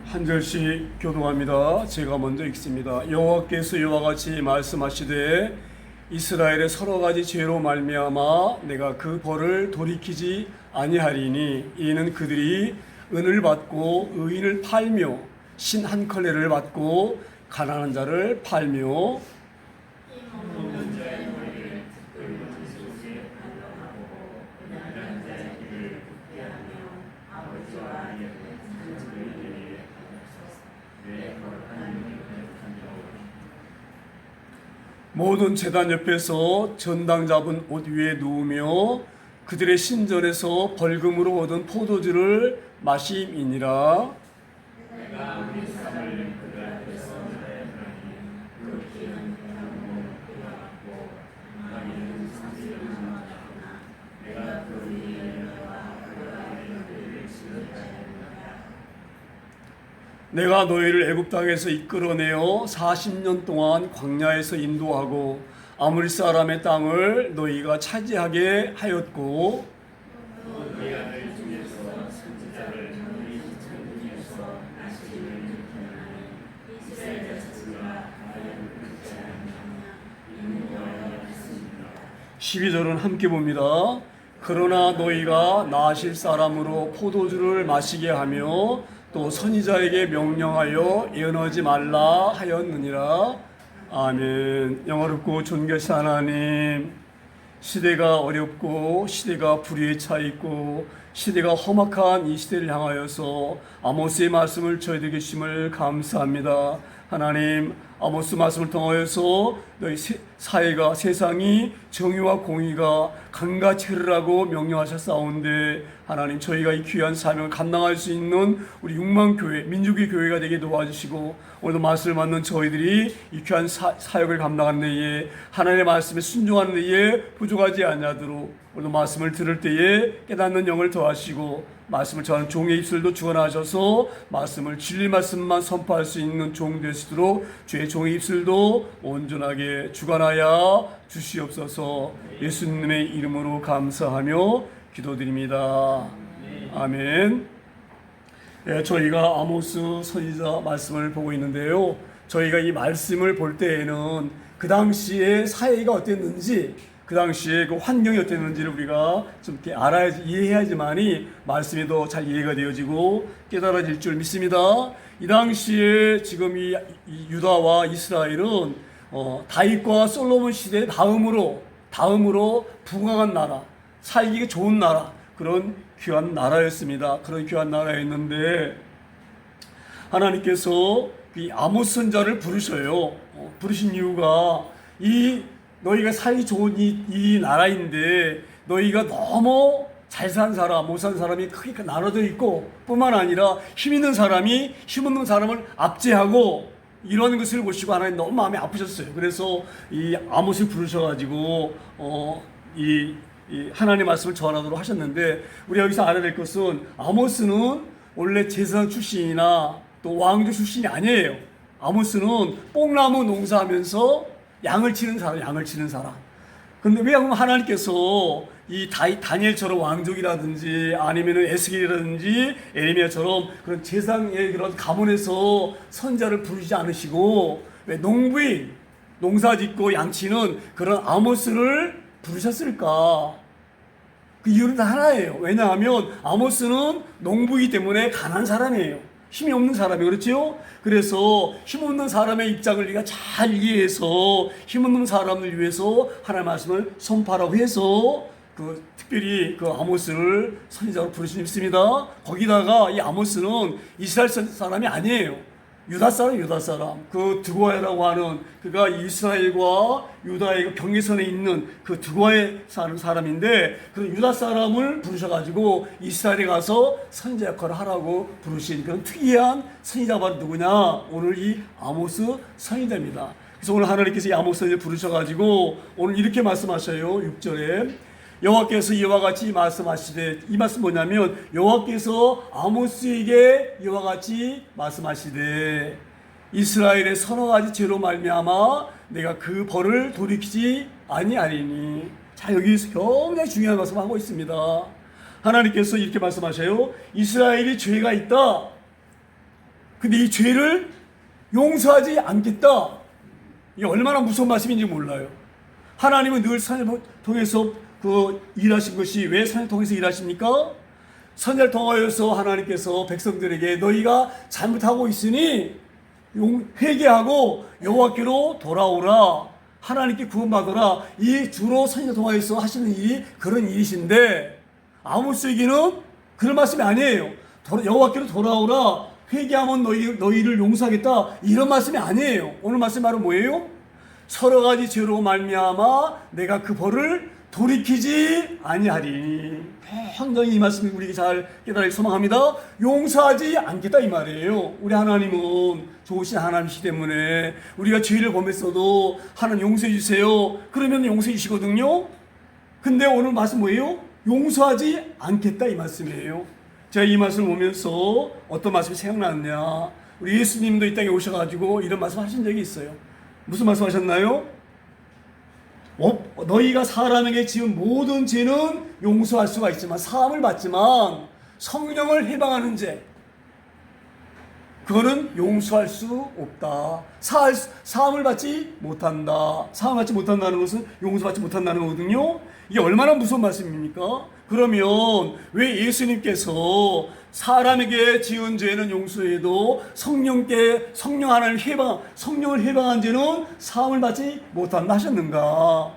한 절씩 교독합니다. 제가 먼저 읽습니다. 여호와께서 이와 같이 말씀하시되 이스라엘의 서로 가지 죄로 말미암아 내가 그 벌을 돌이키지 아니하리니 이는 그들이 은을 받고 의인을 팔며 신 한 컬레를 받고 가난한 자를 팔며 모든 제단 옆에서 전당 잡은 옷 위에 누우며 그들의 신전에서 벌금으로 얻은 포도주를 마심이니라. 내가 너희를 애굽 땅에서 이끌어내어 40년 동안 광야에서 인도하고 아모리 사람의 땅을 너희가 차지하게 하였고 십이 절은 함께 봅니다. 그러나 너희가 나실 사람으로 포도주를 마시게 하며 또 선지자에게 명령하여 예언하지 말라 하였느니라. 아멘. 영화롭고 존귀하신 하나님, 시대가 어렵고 시대가 불의에 차 있고 시대가 험악한 이 시대를 향하여서 아모스의 말씀을 저희들에게 주심을 감사합니다. 하나님, 아모스 말씀을 통하여서 너희 사회가 세상이 정의와 공의가 강가체르라고 명령하셨사온데 하나님, 저희가 이 귀한 사명을 감당할 수 있는 우리 6만 교회, 민족의 교회가 되게 도와주시고 오늘도 말씀을 받는 저희들이 이 귀한 사역을 감당하는 데에 하나님의 말씀에 순종하는 데에 부족하지 아니하도록 오늘도 말씀을 들을 때에 깨닫는 영을 더하시고 말씀을 전하는 종의 입술도 주관하셔서 말씀을 진리 말씀만 선포할 수 있는 종 되시도록 주의 종의 입술도 온전하게 주관하여 주시옵소서. 예수님의 이름으로 감사하며 기도드립니다. 아멘. 저희가 아모스 선지자 말씀을 보고 있는데요. 저희가 이 말씀을 볼 때에는 그 당시에 사회가 어땠는지, 그 당시에 그 환경이 어땠는지를 우리가 좀 이렇게 알아야지, 이해해야지만이 말씀이 더 잘 이해가 되어지고 깨달아질 줄 믿습니다. 이 당시에 지금 이 유다와 이스라엘은 다윗과 솔로몬 시대 다음으로 부강한 나라, 살기가 좋은 나라, 그런 귀한 나라였습니다. 그런 귀한 나라였는데 하나님께서 이 아모스 선지자를 부르셔요. 부르신 이유가 너희가 살기 좋은 이 나라인데 너희가 너무 잘 산 사람, 못 산 사람이 크게 나눠져 있고 뿐만 아니라 힘 있는 사람이 힘없는 사람을 압제하고 이런 것을 보시고 하나님 너무 마음이 아프셨어요. 그래서 이 아모스를 부르셔가지고 이 하나님의 말씀을 전하도록 하셨는데 우리가 여기서 알아야 될 것은 아모스는 원래 제사장 출신이나 또 왕조 출신이 아니에요. 아모스는 뽕나무 농사하면서 양을 치는 사람. 근데 왜 하나님께서 이 다니엘처럼 왕족이라든지 아니면은 에스겔이라든지 에레미야처럼 그런 제사장의 그런 가문에서 선자를 부르지 않으시고 왜 농부인, 농사짓고 양치는 그런 아모스를 부르셨을까? 그 이유는 하나예요. 왜냐하면 아모스는 농부이기 때문에 가난한 사람이에요. 힘이 없는 사람이, 그렇지요? 그래서 힘없는 사람의 입장을 우리가 잘 이해해서 힘없는 사람을 위해서 하나님의 말씀을 선포하라고 해서 특별히 아모스를 선지자로 부르신 있습니다. 거기다가 이 아모스는 이스라엘 사람이 아니에요. 유다 사람. 그 드고아라고 하는 그가 이스라엘과 유다의 경계선에 있는 그 드고아에 사는 사람인데 그 유다 사람을 부르셔가지고 이스라엘에 가서 선지자 역할을 하라고 부르신 그런 특이한 선지자가 바로 누구냐? 오늘 이 아모스 선지자입니다. 그래서 오늘 하나님께서 이 아모스 선지자 부르셔가지고 오늘 이렇게 말씀하셔요. 6절에 여호와께서 이와 같이 말씀하시되, 이 말씀 뭐냐면 여호와께서 아모스에게 이와 같이 말씀하시되 이스라엘의 서너 가지 죄로 말미암아 내가 그 벌을 돌이키지 아니하리니. 자, 여기서 굉장히 중요한 말씀을 하고 있습니다. 하나님께서 이렇게 말씀하셔요. 이스라엘이 죄가 있다. 근데 이 죄를 용서하지 않겠다. 이게 얼마나 무서운 말씀인지 몰라요. 하나님은 늘 선을 통해서 일하신 것이 왜 선을 통해서 일하십니까? 선을 통하여서 하나님께서 백성들에게 너희가 잘못하고 있으니 회개하고 여호와께로 돌아오라. 하나님께 구원받으라. 이 주로 선을 통하여서 하시는 일이 그런 일이신데 아모스에게는 그런 말씀이 아니에요. 여호와께로 돌아오라. 회개하면 너희를 용서하겠다. 이런 말씀이 아니에요. 오늘 말씀 바로 뭐예요? 서로 가지 죄로 말미암아 내가 그 벌을 돌이키지 아니하리니. 굉장히 이 말씀이 우리에게 잘 깨달으길 소망합니다. 용서하지 않겠다 이 말이에요. 우리 하나님은 좋으신 하나님이시기 때문에 우리가 죄를 범했어도 하나님 용서해 주세요. 그러면 용서해 주시거든요. 근데 오늘 말씀 뭐예요? 용서하지 않겠다 이 말씀이에요. 제가 이 말씀을 보면서 어떤 말씀이 생각나느냐. 우리 예수님도 이 땅에 오셔가지고 이런 말씀 하신 적이 있어요. 무슨 말씀 하셨나요? 너희가 사람에게 지은 모든 죄는 용서할 수가 있지만 사함을 받지만 성령을 해방하는 죄 그거는 용서할 수 없다. 사함을 받지 못한다. 사함을 받지 못한다는 것은 용서받지 못한다는 거거든요. 이게 얼마나 무서운 말씀입니까? 그러면 왜 예수님께서 사람에게 지은 죄는 용서해도 성령을 해방한 죄는 사함을 받지 못한다 하셨는가?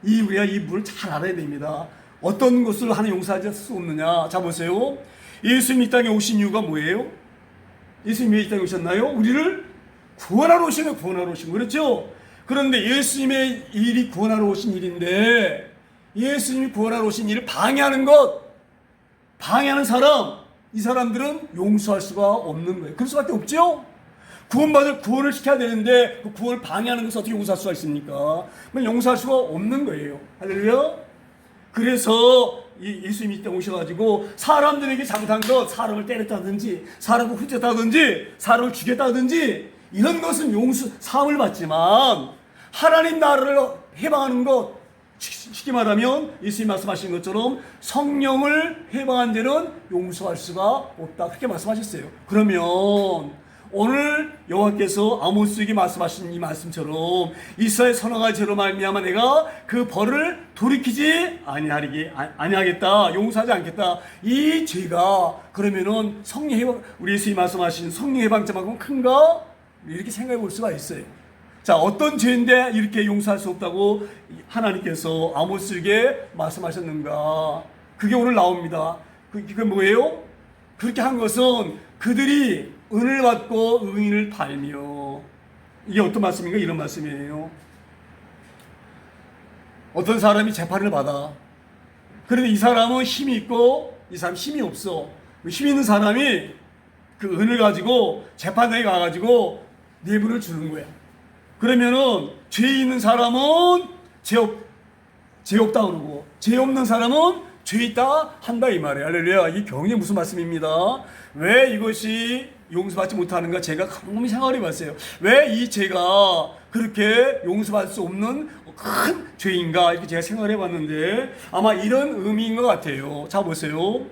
우리가 이 부분을 잘 알아야 됩니다. 어떤 것을 하나 용서하지 수 없느냐? 자 보세요. 예수님이 이 땅에 오신 이유가 뭐예요? 예수님이 왜 이 땅에 오셨나요? 우리를 구원하러 오신 거, 그렇죠? 그런데 예수님의 일이 구원하러 오신 일인데 예수님이 구원하러 오신 일을 방해하는 사람, 이 사람들은 용서할 수가 없는 거예요. 그럴 수밖에 없죠? 구원을 시켜야 되는데 그 구원을 방해하는 것을 어떻게 용서할 수가 있습니까? 용서할 수가 없는 거예요. 할렐루야. 그래서 예수님이 이때 오셔가지고 사람들에게 잘못한 것, 사람을 때렸다든지 사람을 훔쳤다든지 사람을 죽였다든지 이런 것은 사함을 받지만 하나님 나라를 해방하는 것, 쉽게 말하면 예수님 말씀하신 것처럼 성령을 해방한 데는 용서할 수가 없다. 그렇게 말씀하셨어요. 그러면 오늘 여호와께서 아모스에게 말씀하신 이 말씀처럼 이스라엘 선악한 죄로 말미암아 내가 그 벌을 돌이키지 아니하겠다. 용서하지 않겠다. 이 죄가 그러면은 우리 예수님 말씀하신 성령 해방죄만큼 큰가? 이렇게 생각해 볼 수가 있어요. 자, 어떤 죄인데 이렇게 용서할 수 없다고 하나님께서 아모스에게 말씀하셨는가? 그게 오늘 나옵니다. 그게 뭐예요? 그렇게 한 것은 그들이 은을 받고 의인을 팔며. 이게 어떤 말씀인가? 이런 말씀이에요. 어떤 사람이 재판을 받아. 그런데 이 사람은 힘이 있고 이 사람 힘이 없어. 힘 있는 사람이 그 은을 가지고 재판장에 가가지고 내분을 주는 거야. 그러면은 죄 있는 사람은 죄 없다 그러고 죄 없는 사람은 죄 있다 한다 이 말이에요. 할렐루야. 이 굉장히 무슨 말씀입니다. 왜 이것이 용서받지 못하는가? 제가 곰곰이 생각해 봤어요. 왜 이 죄가 그렇게 용서받을 수 없는 큰 죄인가? 이렇게 제가 생각을 해봤는데 아마 이런 의미인 것 같아요. 자 보세요.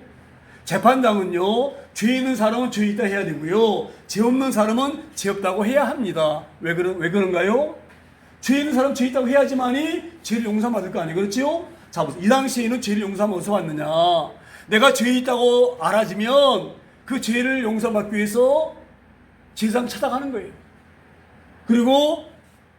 재판장은요, 죄 있는 사람은 죄 있다 해야 되고요, 죄 없는 사람은 죄 없다고 해야 합니다. 왜 그런가요? 죄 있는 사람은 죄 있다고 해야지만이 죄를 용서받을 거 아니에요. 그렇죠? 자 보세요. 이 당시에는 죄를 용서하면 어디서 받느냐? 내가 죄 있다고 알아지면 그 죄를 용서받기 위해서 제사장 찾아가는 거예요. 그리고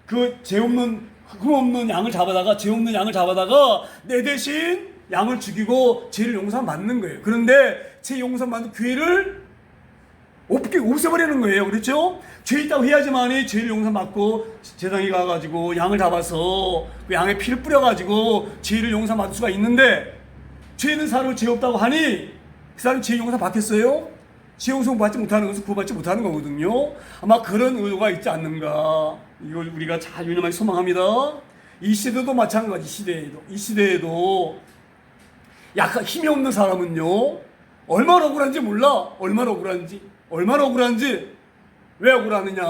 그 흠 없는 양을 잡아다가 내 대신 양을 죽이고 죄를 용서받는 거예요. 그런데 죄 용서받는 기회를 없애버리는 거예요. 그렇죠? 죄 있다고 해야지만이 죄를 용서받고 제사장이 가가지고 양을 잡아서 그 양에 피를 뿌려가지고 죄를 용서받을 수가 있는데, 죄 있는 사람을 죄 없다고 하니 그 사람이 죄 용서 받겠어요? 죄 용서 받지 못하는 것은 구원받지 못하는 거거든요. 아마 그런 의도가 있지 않는가, 이걸 우리가 잘 유념하기 소망합니다. 이 시대도 마찬가지. 이 시대에도 약간 힘이 없는 사람은요, 얼마나 억울한지 몰라. 얼마나 억울한지. 왜 억울하느냐?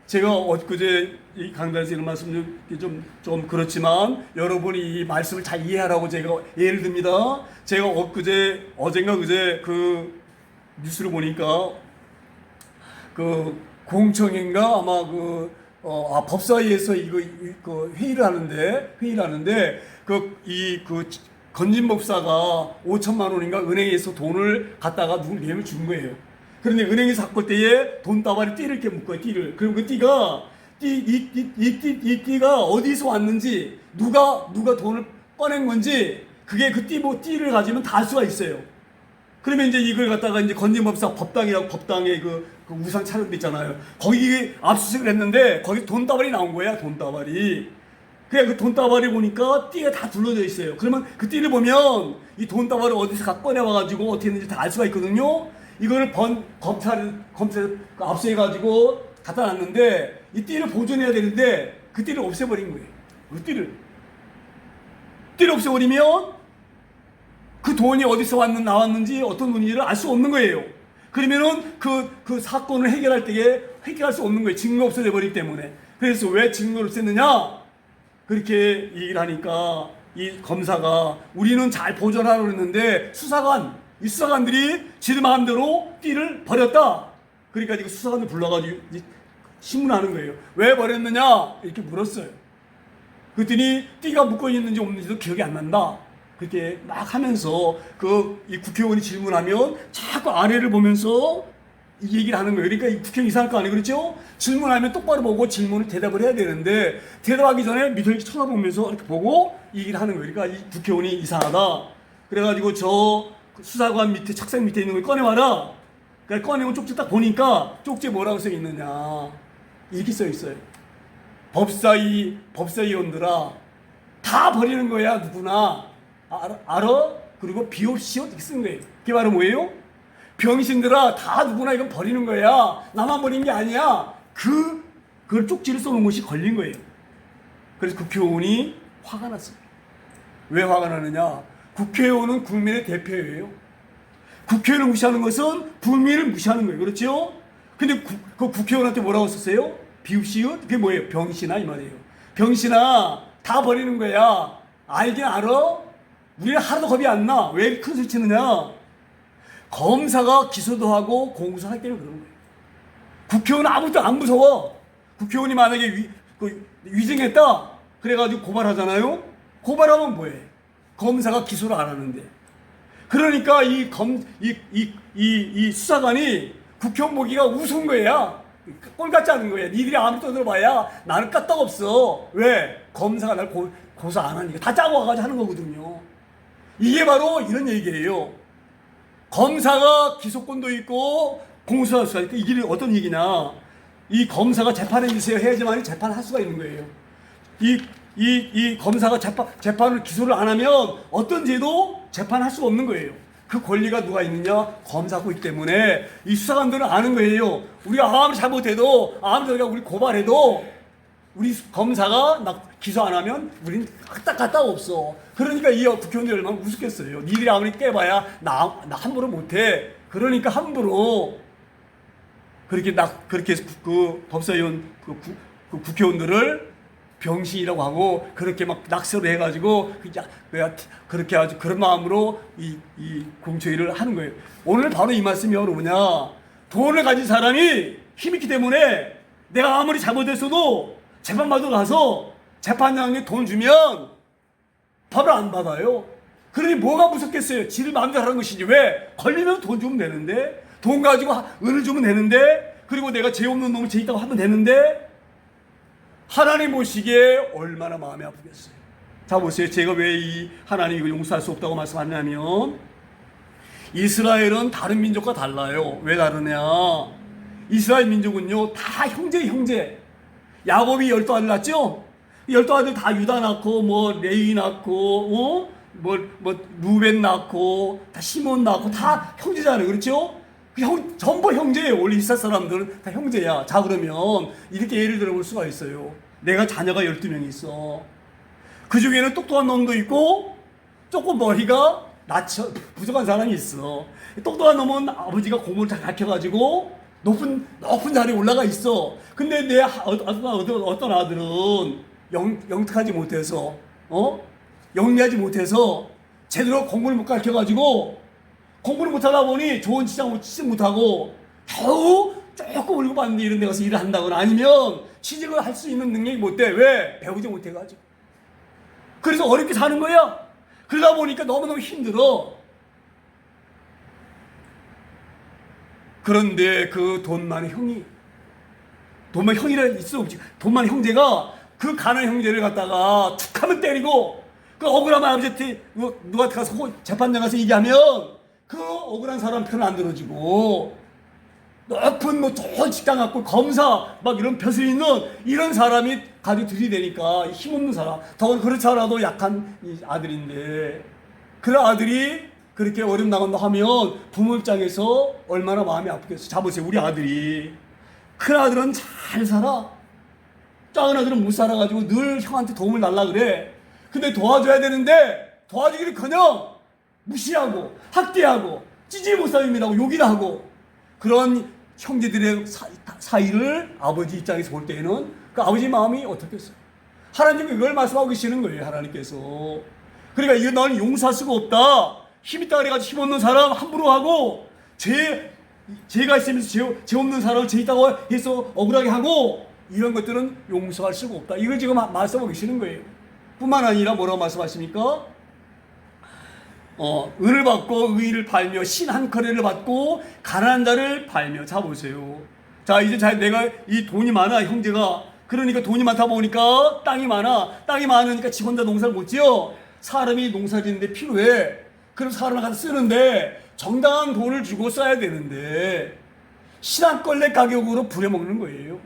제가 엊그제 이 강단에서 이런 말씀 좀 그렇지만 여러분이 이 말씀을 잘 이해하라고 제가 예를 듭니다. 제가 어젠가 그제 그 뉴스를 보니까 그 공청인가 아마 법사위에서 이거 그 회의를 하는데 그 건진 법사가 5천만 원인가 은행에서 돈을 갖다가 누굴 내면 준 거예요. 그런데 은행에서 바꿀 때에 돈다발에 띠를 이렇게 묶어요. 띠를. 그럼 그 띠가 이 띠가 어디서 왔는지 누가 돈을 꺼낸 건지 그게 그 띠를 가지면 다 알 수가 있어요. 그러면 이제 이걸 갖다가 이제 건진법사 법당에 그 우상 차는 데 있잖아요. 거기 압수수색을 했는데 거기 돈다발이 나온 거야. 돈다발이. 그래 그 돈다발이 보니까 띠가 다 둘러져 있어요. 그러면 그 띠를 보면 이 돈다발을 어디서 꺼내와가지고 어떻게 했는지 다 알 수가 있거든요. 이거를 검찰 압수해가지고 갖다 놨는데 이 띠를 보존해야 되는데 그 띠를 없애버린 거예요. 그 띠를 없애버리면 그 돈이 어디서 나왔는지 어떤 돈인지를 알 수 없는 거예요. 그러면은 그 사건을 해결할 때에 해결할 수 없는 거예요. 증거가 없어져 버리기 때문에. 그래서 왜 증거를 없앴느냐? 그렇게 얘기를 하니까 이 검사가 우리는 잘 보존하려고 했는데 이 수사관들이 지들 마음대로 띠를 버렸다. 그러니까 이거 수사관들 불러가지고 신문하는 거예요. 왜 버렸느냐? 이렇게 물었어요. 그랬더니 띠가 묶어 있는지 없는지도 기억이 안 난다. 그렇게 막 하면서 이 국회의원이 질문하면 자꾸 아래를 보면서 이 얘기를 하는 거예요. 그러니까 이 국회의원 이상할 거 아니에요. 그렇죠? 질문하면 똑바로 보고 대답을 해야 되는데 대답하기 전에 밑을 이렇게 쳐다보면서 이렇게 보고 얘기를 하는 거예요. 그러니까 이 국회의원이 이상하다. 그래가지고 저 수사관 밑에 책상 밑에 있는 걸 꺼내와라. 그러니까 꺼내면 쪽지 딱 보니까 쪽지에 뭐라고 써 있느냐 이렇게 써 있어요. 법사위원들아 다 버리는 거야 누구나 알아? 그리고 비옵시오 이렇게 쓴 거예요. 그게 바로 뭐예요? 병신들아 다 누구나 이건 버리는 거야. 나만 버린 게 아니야. 그걸 쪽지를 써놓은 것이 걸린 거예요. 그래서 국회의원이 화가 났어요. 왜 화가 나느냐? 국회의원은 국민의 대표예요. 국회의원을 무시하는 것은 국민을 무시하는 거예요. 그렇죠? 근데 그 국회의원한테 뭐라고 썼어요? 비읍시읒? 그게 뭐예요? 병신아 이 말이에요. 병신아 다 버리는 거야. 알긴 알아? 우리는 하나도 겁이 안 나. 왜 큰 소리 치느냐? 검사가 기소도 하고 공소하기 때문에 그런 거예요. 국회의원은 아무것도 안 무서워. 국회의원이 만약에 위증했다 그래가지고 고발하잖아요. 고발하면 뭐해? 검사가 기소를 안 하는데. 그러니까 이 수사관이 국회의원 보기가 우스운 거야. 꼴 같지 않은 거야. 니들이 아무리 떠들어봐야 나는 까딱 없어. 왜? 검사가 날 고소 안 하니까. 다 짜고 와가지고 하는 거거든요. 이게 바로 이런 얘기예요. 검사가 기소권도 있고 공소할 수가 있고 이게 어떤 얘기냐? 이 검사가 재판해 주세요 해야지만 재판할 수가 있는 거예요. 이 검사가 재판을 기소를 안 하면 어떤 죄도 재판할 수가 없는 거예요. 그 권리가 누가 있느냐? 검사고 있기 때문에 이 수사관들은 아는 거예요. 우리가 아무리 잘못해도 아무리 우리 고발해도 우리 검사가 기소 안 하면 우린 까딱 없어. 그러니까 이 국회의원들이 얼마나 우습겠어요. 니들이 아무리 깨봐야 나 함부로 못해. 그러니까 함부로 그렇게 그 법사위원 그 국회의원들을 병신이라고 하고 그렇게 막 낙서를 해가지고 그렇게 아주 그런 마음으로 이 공청회를 하는 거예요. 오늘 바로 이 말씀이 뭐냐? 돈을 가진 사람이 힘 있기 때문에 내가 아무리 잘못했어도 재판받으러 가서 재판장에 돈 주면 밥을 안 받아요. 그러니 뭐가 무섭겠어요? 지를 마음대로 하는 것이지. 왜? 걸리면 돈 주면 되는데, 돈 가지고 은을 주면 되는데, 그리고 내가 죄 없는 놈을 죄 있다고 하면 되는데, 하나님 보시기에 얼마나 마음이 아프겠어요. 자 보세요. 제가 왜 이 하나님 이걸 용서할 수 없다고 말씀하냐면, 이스라엘은 다른 민족과 달라요. 왜 다르냐? 이스라엘 민족은요 다 형제. 야곱이 12아들 낳았죠? 12아들 다 유다 낳고 레위 낳고 루벤 낳고 다 시몬 낳고 다 형제잖아요. 그렇죠? 전부 형제예요. 원래 이스라엘 사람들은 다 형제야. 자 그러면 이렇게 예를 들어볼 수가 있어요. 내가 자녀가 12명이 있어. 그 중에는 똑똑한 놈도 있고 조금 머리가 부족한 사람이 있어. 똑똑한 놈은 아버지가 공부를 잘 가르쳐가지고 높은 자리에 올라가 있어. 근데 내 어떤 아들은 영특하지 못해서 영리하지 못해서 제대로 공부를 못 가르쳐가지고 공부를 못하다 보니 좋은 직장 치지 못하고 겨우 조금 월급 받는데 이런 데 가서 일을 한다거나 아니면 취직을 할 수 있는 능력이 못 돼. 왜? 배우지 못해가지고. 그래서 어렵게 사는 거야. 그러다 보니까 너무너무 힘들어. 그런데 그 돈 많은 형이라 있을 수 없지. 돈 많은 형제가 그 가난한 형제를 갖다가 툭 하면 때리고, 그 억울하면 아버지한테 누구한테 가서 재판장 가서 얘기하면 그 억울한 사람 편 안 들어주고, 높은 뭐 좋은 직장 갖고 검사 막 이런 벼슬 있는 이런 사람이 가지고 들이대니까 힘없는 사람, 더군 그렇지 않아도 약한 아들인데, 그런 아들이 그렇게 어려움 나간다 하면 부모 입장에서 얼마나 마음이 아프겠어. 자 보세요. 우리 아들이, 큰 아들은 잘 살아, 작은 아들은 못 살아가지고 늘 형한테 도움을 달라 그래. 근데 도와줘야 되는데 도와주기를커녕 무시하고 학대하고 찌질 못살림이라고 욕이나 하고, 그런 형제들의 사이를 아버지 입장에서 볼 때에는 그 아버지 마음이 어떻겠어요? 하나님이 이걸 말씀하고 계시는 거예요. 하나님께서. 그러니까 이거 너는 용서할 수가 없다. 힘 있다 그래가지고 힘없는 사람 함부로 하고, 죄가 있으면서 죄 없는 사람을 죄 있다고 해서 억울하게 하고, 이런 것들은 용서할 수가 없다. 이걸 지금 말씀하고 계시는 거예요. 뿐만 아니라 뭐라고 말씀하십니까? 은을 받고 의를 팔며 신 한 커레를 받고 가난한 자를 팔며. 자 보세요. 자 이제 내가 이 돈이 많아, 형제가. 그러니까 돈이 많다 보니까 땅이 많으니까 지 혼자 농사를 못 지어. 사람이 농사 짓는데 필요해. 그럼 사람을 가서 쓰는데 정당한 돈을 주고 써야 되는데 신 한 걸레 가격으로 부려먹는 거예요.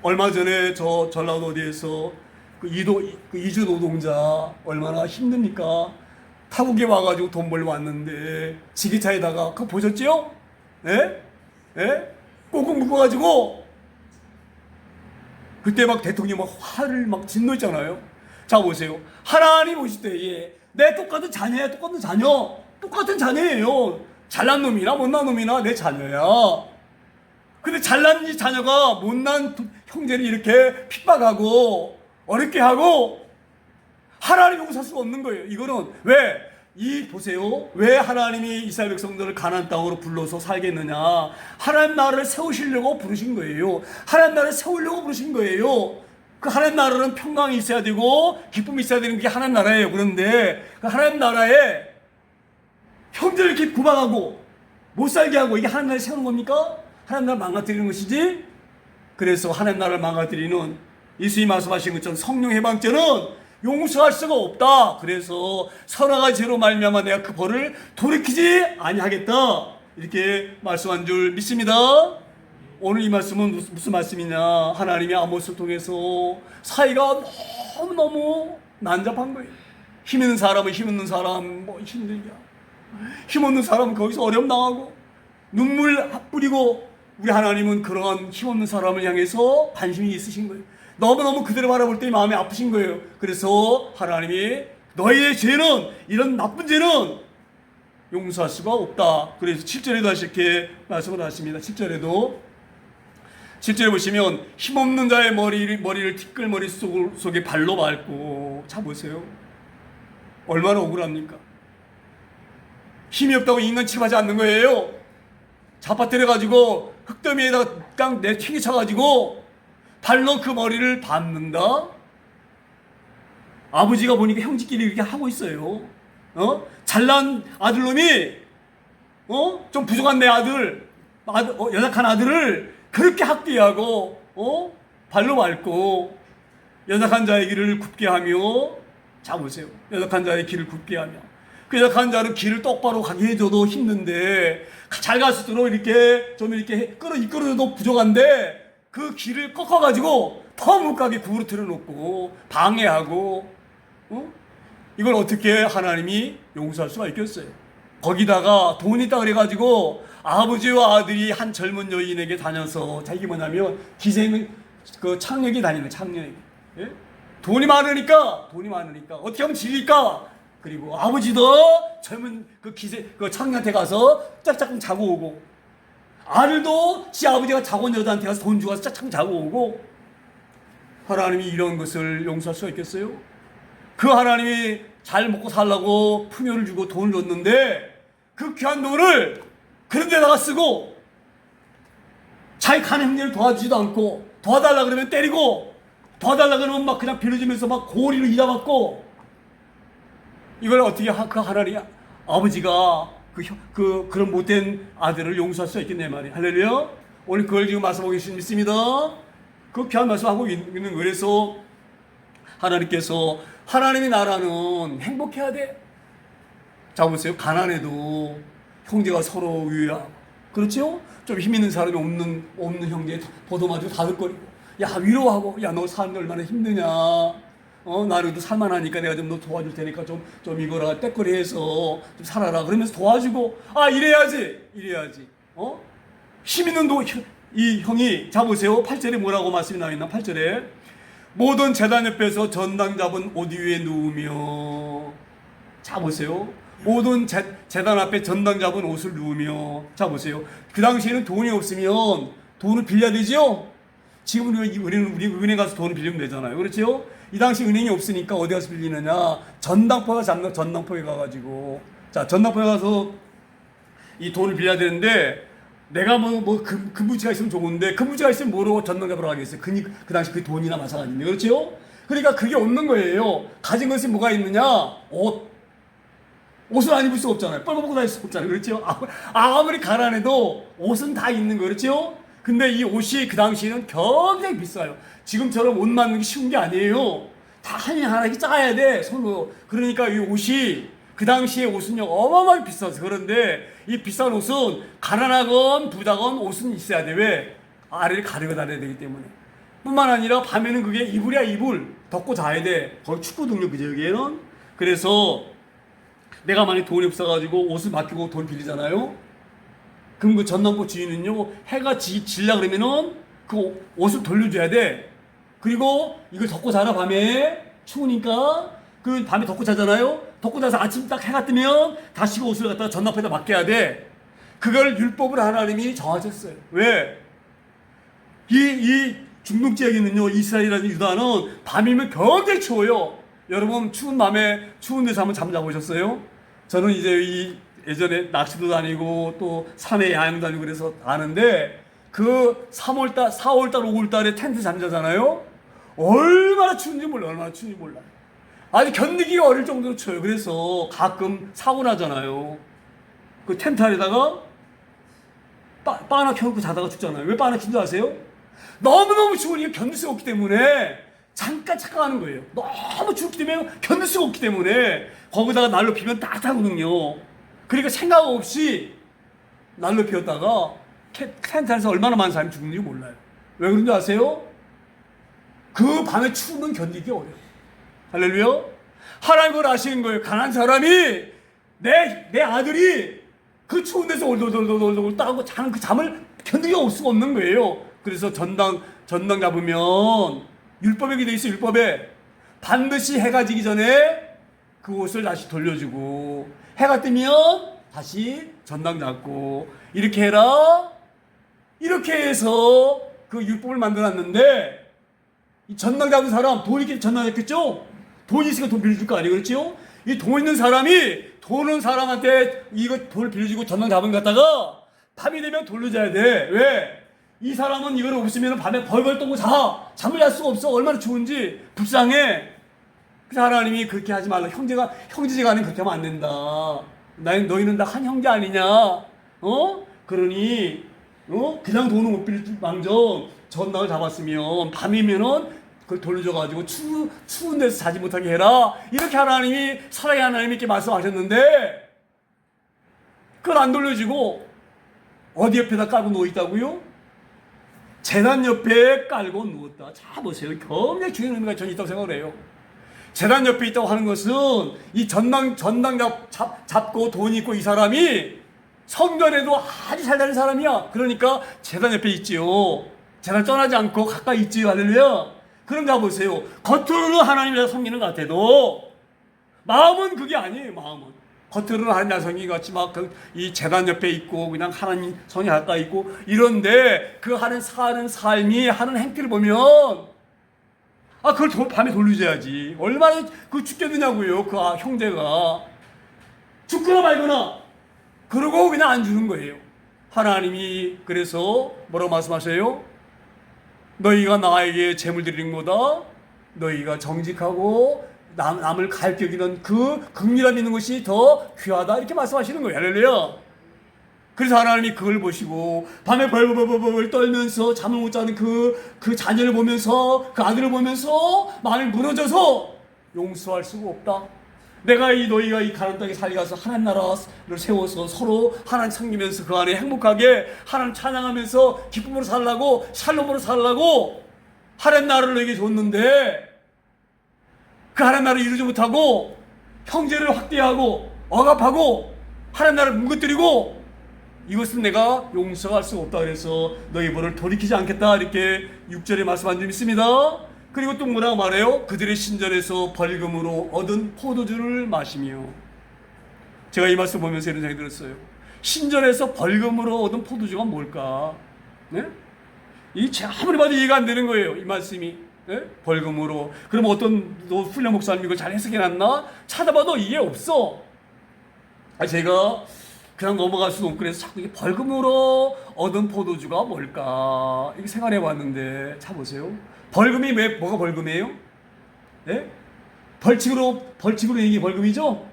얼마 전에 저 전라도 어디에서 그 이주 노동자 얼마나 힘듭니까? 타국에 와가지고 돈 벌러 왔는데 지게차에다가 그거 보셨죠? 예? 예? 꽁꽁 묶어가지고 그때 막 대통령이 막 화를 막 진노했잖아요. 자 보세요. 하나님 오실 때에 내 똑같은 자녀야. 똑같은 자녀예요. 잘난 놈이나 못난 놈이나 내 자녀야. 근데 잘난 이 자녀가 못난 형제를 이렇게 핍박하고 어렵게 하고 하나님이 용서할 수가 없는 거예요. 이거는 왜? 보세요. 왜 하나님이 이스라엘 백성들을 가나안 땅으로 불러서 살게 했느냐? 하나님 나라를 세우시려고 부르신 거예요. 하나님 나라를 세우려고 부르신 거예요. 그 하나님 나라는 평강이 있어야 되고 기쁨이 있어야 되는 게 하나님 나라예요. 그런데 그 하나님 나라에 형제를 이렇게 구박하고 못 살게 하고, 이게 하나님 나라를 세우는 겁니까? 하나님 나라를 망가뜨리는 것이지. 그래서 하나님 나라를 망가뜨리는 예수님이 말씀하신 것처럼 성령 해방죄는 용서할 수가 없다. 그래서 선악의 죄로 말미암아 내가 그 벌을 돌이키지 아니하겠다. 이렇게 말씀한 줄 믿습니다. 오늘 이 말씀은 무슨 말씀이냐? 하나님이 아모스를 통해서 사이가 너무너무 난잡한 거예요. 힘 있는 사람은 힘 있는 사람 뭐 힘들게 하고, 힘 없는 사람은 거기서 어려움 당하고 눈물 뿌리고, 우리 하나님은 그러한 힘없는 사람을 향해서 관심이 있으신 거예요. 너무너무 그들을 바라볼 때 마음이 아프신 거예요. 그래서 하나님이 너희의 죄는, 이런 나쁜 죄는 용서할 수가 없다. 그래서 7절에도 다시 이렇게 말씀을 하십니다. 7절에 보시면 힘없는 자의 머리를 티끌머리 속에 발로 밟고. 자 보세요. 얼마나 억울합니까? 힘이 없다고 인간 취급하지 않는 거예요. 잡아뜨려가지고 흙더미에다가 깡 튕겨쳐가지고 발로 그 머리를 밟는다. 아버지가 보니까 형제끼리 이렇게 하고 있어요. 잘난 아들놈이 좀 부족한 내 아들 연약한 아들을 그렇게 학대하고 발로 밟고 연약한 자의 길을 굽게 하며. 자 보세요. 연약한 자의 길을 굽게 하며. 그 연약한 자는 길을 똑바로 가게 해줘도 힘든데, 잘 갈수록 이렇게 좀 이렇게 이끌어줘도 부족한데 그 길을 꺾어가지고 더 못 가게 구부러뜨려 놓고 방해하고, 이걸 어떻게 하나님이 용서할 수가 있겠어요? 거기다가 돈이 있다 그래가지고 아버지와 아들이 한 젊은 여인에게 다녀서, 자기 뭐냐면 그 창녀에게 다니는 창녀에게. 예? 돈이 많으니까 어떻게 하면 질릴까? 그리고 아버지도 젊은 그 창녀한테 가서 짝짝꿍 자고 오고, 아들도 지 아버지가 자고 온 여자한테 가서 돈 주고 짝짝꿍 자고 오고. 하나님이 이런 것을 용서할 수가 있겠어요? 그 하나님이 잘 먹고 살라고 풍요를 주고 돈을 줬는데 그 귀한 돈을 그런 데다가 쓰고 자기 가는 형제를 도와주지도 않고, 도와달라 그러면 때리고, 도와달라 그러면 막 그냥 빌어주면서 막 고리로 이자받고, 이걸 어떻게 그 하나님 아버지가 그런 못된 아들을 용서할 수 있겠네 말이에요. 할렐루야. 오늘 그걸 지금 말씀하고 있습니다. 그 귀한 말씀하고 있는 거예요. 그래서 하나님께서 하나님의 나라는 행복해야 돼. 자 보세요. 가난해도 형제가 서로 위하고, 그렇죠? 좀 힘 있는 사람이 없는 형제 보도마주고 다득거리고, 야 위로하고, 야 너 사는데 얼마나 힘드냐, 나는 살만하니까 내가 좀 너 도와줄 테니까 좀 이거라 떼거리해서 좀 살아라 그러면서 도와주고, 이래야지. 힘 있는 이 형이, 자 보세요. 8절에 뭐라고 말씀이 나와 있나? 8절에 모든 제단 옆에서 전당 잡은 옷 위에 누우며, 자 보세요. 모든 제단 앞에 전당 잡은 옷을 누우며, 자 보세요. 그 당시에는 돈이 없으면 돈을 빌려야 되죠. 지금 우리 은행 가서 돈을 빌리면 되잖아요. 그렇죠? 이 당시 은행이 없으니까 어디 가서 빌리느냐? 전당포에 가가지고, 자 전당포에 가서 이 돈을 빌려야 되는데, 내가 금부지가 있으면 좋은데, 금부지가 있으면 뭐로 전당 잡으러 가겠어요? 그 당시 그 돈이나 마찬가지인데, 그렇죠? 그러니까 그게 없는 거예요. 가진 것이 뭐가 있느냐? 옷을 안 입을 수가 없잖아요. 뻘거벗고 다닐 수 없잖아요. 그렇죠? 아무리 가난해도 옷은 다 있는 거, 그렇죠? 근데 이 옷이 그 당시에는 굉장히 비싸요. 지금처럼 옷 만드는 게 쉬운 게 아니에요. 다 하나씩 짜야 돼, 손으로. 그러니까 이 옷이, 그 당시에 옷은요 어마어마하게 비쌌어요. 그런데 이 비싼 옷은 가난하건 부자건 옷은 있어야 돼. 왜? 아래를 가리고 다녀야 되기 때문에. 뿐만 아니라 밤에는 그게 이불이야, 이불. 덮고 자야 돼. 거기 축구 등록 그죠, 여기에는. 그래서 내가 만약에 돈이 없어가지고 옷을 맡기고 돈 빌리잖아요. 그럼 그 전당포 주인은요, 해가 질라 그러면은 그 옷을 돌려줘야 돼. 그리고 이걸 덮고 자라, 밤에. 추우니까. 그 밤에 덮고 자잖아요. 덮고 자서 아침 딱 해가 뜨면 다시 그 옷을 갖다가 전당포에다 맡겨야 돼. 그걸 율법을 하나님이 정하셨어요. 왜? 이 중동 지역에는요, 이스라엘이라는 유다는 밤이면 굉장히 추워요. 여러분 추운 밤에 추운 데서 한번 잠 자보셨어요? 저는 이제 예전에 낚시도 다니고 또 산에 야영도 다니고 그래서 아는데, 그 3월달, 4월달, 5월달에 텐트 잠자잖아요. 얼마나 추운지 몰라. 아주 견디기가 어릴 정도로 추워요. 그래서 가끔 사고 나잖아요. 그 텐트 안에다가 바나 켜놓고 자다가 죽잖아요. 왜 바나 킨줄 아세요? 너무너무 추우니까 견딜 수가 없기 때문에 잠깐 하는 거예요. 너무 춥기 때문에 견딜 수가 없기 때문에 거기다가 난로 피면 따뜻하거든요. 그러니까 생각 없이 난로 피웠다가 텐트 안에서 얼마나 많은 사람이 죽는지 몰라요. 왜 그런지 아세요? 그 밤에 추우면 견디기 어려워요. 할렐루야. 하나님 그걸 아시는 거예요. 가난한 사람이, 내 아들이 그 추운 데서 올돌돌 따고 자는 그 잠을 견디기 올 수가 없는 거예요. 그래서 전당 잡으면 율법에 돼 있어. 율법에 반드시 해가 지기 전에 그 옷을 다시 돌려주고, 해가 뜨면 다시 전당 잡고, 이렇게 해라. 이렇게 해서 그 율법을 만들었는데, 이 전당 잡은 사람, 돈 있게 전당 잡겠죠? 돈 있으니까 돈 빌려줄 거 아니에요? 그렇죠? 이 돈 있는 사람이 돈 없는 사람한테 이거 돈을 빌려주고 전당 잡은 거 갖다가 밤이 되면 돌려줘야 돼. 왜? 이 사람은 이걸 없으면 밤에 벌벌 떠고 잠을 잘 수가 없어. 얼마나 추운지. 불쌍해. 그래서 하나님이 그렇게 하지 말라. 형제지간에 그렇게 하면 안 된다. 너희는 다 한 형제 아니냐? 그러니 그냥 돈을 못 빌릴 망정 전당을 잡았으면 밤이면은 그걸 돌려줘가지고 추운 데서 자지 못하게 해라. 이렇게 하나님이, 사랑의 하나님이 이렇게 말씀하셨는데, 그걸 안 돌려주고 어디 옆에다 깔고 누워있다고요? 제단 옆에 깔고 누웠다. 자 보세요. 굉장히 중요한 의미가 저는 있다고 생각을 해요. 제단 옆에 있다고 하는 것은 이 전당 잡고 돈 있고 이 사람이 성전에도 아주 잘 다니는 사람이야. 그러니까 제단 옆에 있지요. 제단 떠나지 않고 가까이 있지요. 할렐루야. 그럼 자 보세요. 겉으로는 하나님을 섬기는 것 같아도 마음은 그게 아니에요. 마음은 겉으로는 하나님 성이 같이 막 이 제단 옆에 있고 그냥 하나님 성이 가까이 있고 이런데, 그 사는 삶이 하는 행태를 보면 그걸 밤에 돌려줘야지. 얼마나 죽겠느냐고요. 그 형제가 죽거나 말거나 그러고 그냥 안 주는 거예요. 하나님이 그래서 뭐라고 말씀하세요? 너희가 나에게 재물 드리는 거다. 너희가 정직하고 남을 가볍게 여기는 그 긍휼함 있는 것이 더 귀하다. 이렇게 말씀하시는 거예요. 할렐루야. 그래서 하나님이 그걸 보시고 밤에 벌벌벌벌 떨면서 잠을 못 자는 그 자녀를 보면서 그 아들을 보면서 마음이 무너져서 용서할 수가 없다. 내가 너희가 이 가나안 땅에 살려가서 하나님 나라를 세워서 서로 하나님 섬기면서 그 안에 행복하게 하나님 찬양하면서 기쁨으로 살라고 샬롬으로 살라고 하나님 나라를 너에게 줬는데 그 하나님 나라를 이루지 못하고 형제를 확대하고 억압하고 하나님 나라를 무너뜨리고 이것은 내가 용서할 수 없다. 그래서 너희 벌을 돌이키지 않겠다. 이렇게 6절에 말씀한 점 있습니다. 그리고 또 뭐라고 말해요? 그들의 신전에서 벌금으로 얻은 포도주를 마시며. 제가 이 말씀 보면서 이런 생각이 들었어요. 신전에서 벌금으로 얻은 포도주가 뭘까? 네? 제가 아무리 봐도 이해가 안 되는 거예요. 이 말씀이. 네? 벌금으로. 그럼 어떤 훌륭 목사님 이걸 잘 해석해놨나? 찾아봐도 이해 없어. 제가 그냥 넘어갈 수는 없고 그래서 자꾸 이게 벌금으로 얻은 포도주가 뭘까? 이렇게 생각해 봤는데 자 보세요. 벌금이 뭐가 벌금이에요? 예? 벌칙으로 이게 벌금이죠?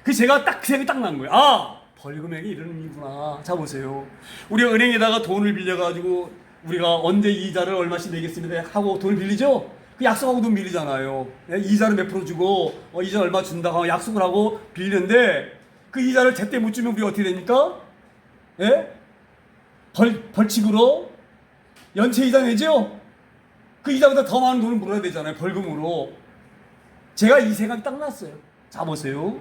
그 제가 딱 그 생각이 딱 난 거예요. 아, 벌금액이 이런 의미구나. 자 보세요. 우리가 은행에다가 돈을 빌려가지고 우리가 언제 이자를 얼마씩 내겠습니다 하고 돈을 빌리죠? 그 약속하고 돈 빌리잖아요. 예? 이자를 몇 프로 주고 이자 얼마 준다고 하고 약속을 하고 빌리는데 그 이자를 제때 못 주면 우리가 어떻게 됩니까? 예? 벌칙으로 연체 이자 내죠? 그 이자보다 더 많은 돈을 물어야 되잖아요. 벌금으로. 제가 이 생각이 딱 났어요. 자 보세요.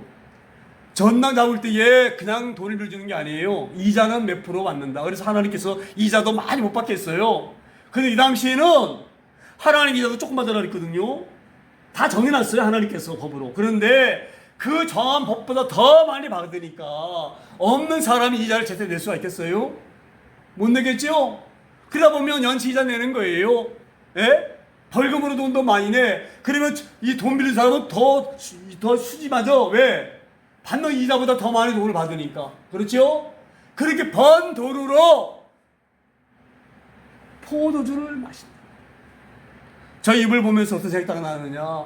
전당 잡을 때에 그냥 돈을 빌려주는 게 아니에요. 이자는 몇 프로 받는다. 그래서 하나님께서 이자도 많이 못 받겠어요. 근데 이 당시에는 하나님 이자도 조금 받으라 그랬거든요. 다 정해놨어요. 하나님께서 법으로. 그런데 그 정한 법보다 더 많이 받으니까 없는 사람이 이자를 제때 낼 수가 있겠어요? 못 내겠죠? 그러다 보면 연체 이자 내는 거예요. 예? 벌금으로 돈도 많이 내. 그러면 이 돈 빌린 사람은 더 수지맞아. 왜? 받는 이자보다 더 많이 돈을 받으니까. 그렇죠? 그렇게 번 돈으로 포도주를 마신다. 저 입을 보면서 어떤 생각이 딱 나느냐?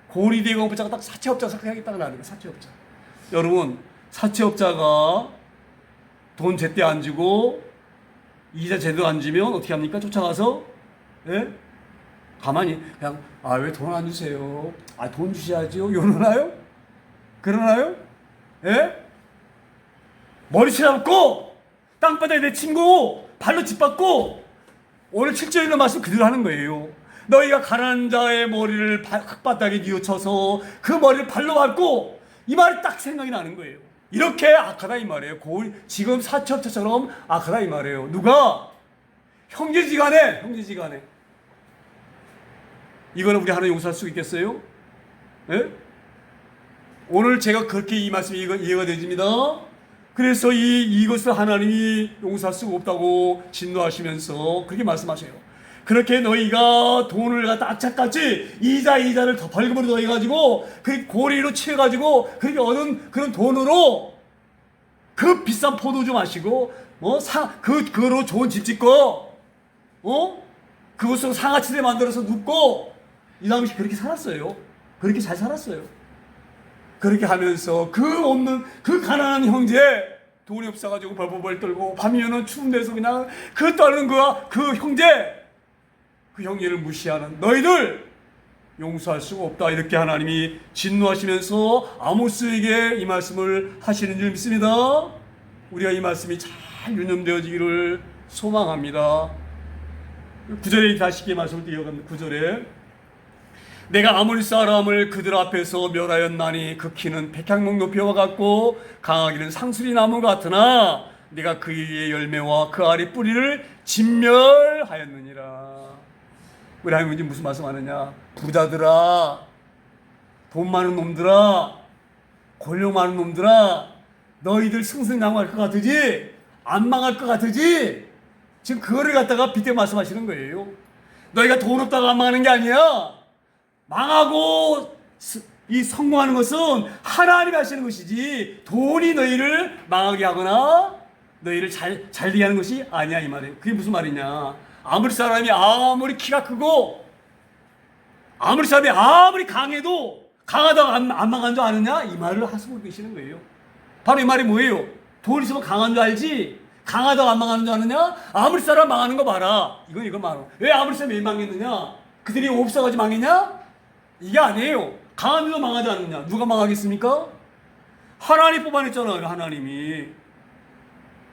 고리대금 업자가 딱 사채업자 생각이 딱 나는 거예요. 사채업자. 여러분, 사채업자가 돈 제때 안 주고 이자 제대로 안 주면 어떻게 합니까? 쫓아가서 예? 가만히 그냥 왜 돈 안 주세요? 돈 주셔야죠. 이러나요? 그러나요? 예? 머리 치라고 땅바닥에 내친구 발로 짓밟고 오늘 7절에 있는 말씀 그대로 하는 거예요. 너희가 가난한 자의 머리를 흙바닥에 뉘우쳐서 그 머리를 발로 밟고 이 말이 딱 생각이 나는 거예요. 이렇게 악하다 이 말이에요. 지금 사채업자처럼 악하다 이 말이에요. 누가? 형제지간에. 이거는 우리 하나 용서할 수 있겠어요? 예? 오늘 제가 그렇게 이 말씀이 이해가 되집니다. 그래서 이것을 하나님이 용서할 수가 없다고 진노하시면서 그렇게 말씀하세요. 그렇게 너희가 돈을 갖다 악착같이 이자를 더 벌금으로 더해가지고 그 고리로 채워가지고 그렇게 얻은 그런 돈으로 그 비싼 포도주 마시고 그거로 좋은 집 짓고 그것으로 상하치대 만들어서 눕고 이 당시 그렇게 살았어요. 그렇게 잘 살았어요. 그렇게 하면서 그 없는 그 가난한 형제 돈이 없어가지고 벌벌벌 떨고 밤이면은 추운 데서 그냥 그 떨는 그 형제를 무시하는 너희들 용서할 수가 없다. 이렇게 하나님이 진노하시면서 아모스에게 이 말씀을 하시는 줄 믿습니다. 우리가 이 말씀이 잘 유념되어지기를 소망합니다. 9절에 다시 말씀을 이어갑니다. 9절에 내가 아모리 사람을 그들 앞에서 멸하였나니 그 키는 백향목 높이와 같고 강하기는 상수리 나무 같으나 내가 그 위의 열매와 그 아래 뿌리를 진멸하였느니라. 우리 하나님이 무슨 말씀하느냐? 부자들아, 돈 많은 놈들아, 권력 많은 놈들아, 너희들 승승장구할 것 같으지? 안 망할 것 같으지? 지금 그거를 갖다가 빗대 말씀하시는 거예요. 너희가 돈 없다고 안 망하는 게 아니야. 망하고 이 성공하는 것은 하나님이 하시는 것이지 돈이 너희를 망하게 하거나 너희를 잘 되게 하는 것이 아니야 이 말이에요. 그게 무슨 말이냐? 아무리 사람이 아무리 키가 크고 아무리 사람이 아무리 강해도 강하다고 안 망한 줄 아느냐? 이 말을 하시고 계시는 거예요. 바로 이 말이 뭐예요? 돈 있으면 강한 줄 알지? 강하다고 안 망하는 줄 아느냐? 아무리 사람 망하는 거 봐라. 이건 말아. 왜 아무리 사람이 망했느냐? 그들이 없어가지고 망했냐? 이게 아니에요. 강한 줄도 망하지 않느냐? 누가 망하겠습니까? 하나님 뽑아냈잖아요. 하나님이.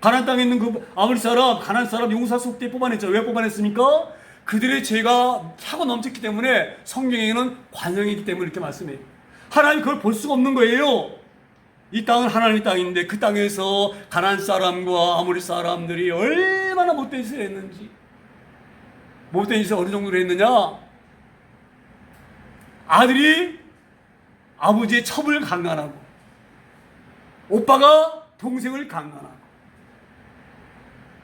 가나안 땅에 있는 그 아무리 사람, 가나안 사람 용사 속대 뽑아냈잖아요. 왜 뽑아냈습니까? 그들의 죄가 차고 넘쳤기 때문에 성경에는 관영이기 때문에 이렇게 말씀해요. 하나님 그걸 볼 수가 없는 거예요. 이 땅은 하나님의 땅인데 그 땅에서 가나안 사람과 아모리 사람들이 얼마나 못된 짓을 했는지, 못된 짓을 어느 정도로 했느냐? 아들이 아버지의 첩을 강간하고 오빠가 동생을 강간하고,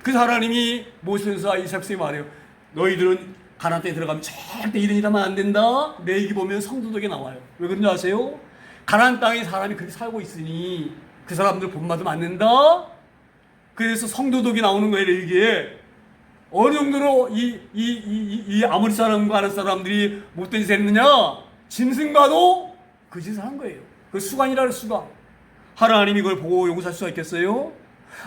그래서 하나님이 모세에서 이삭에게 말해요. 너희들은 가나안 땅에 들어가면 절대 이런 일 하면 안 된다. 레위기 보면 성도덕에 나와요. 왜 그런지 아세요? 가나안 땅에 사람이 그렇게 살고 있으니 그 사람들 본받으면 안 된다. 그래서 성도덕이 나오는 거예요. 레위기에. 어느 정도로 이 아모리 사람과 가나안 사람들이 못된 짓을 했느냐? 짐승과도 그 짓을 한 거예요. 그 수관이라는 수관. 하나님이 그걸 보고 용서할 수가 있겠어요?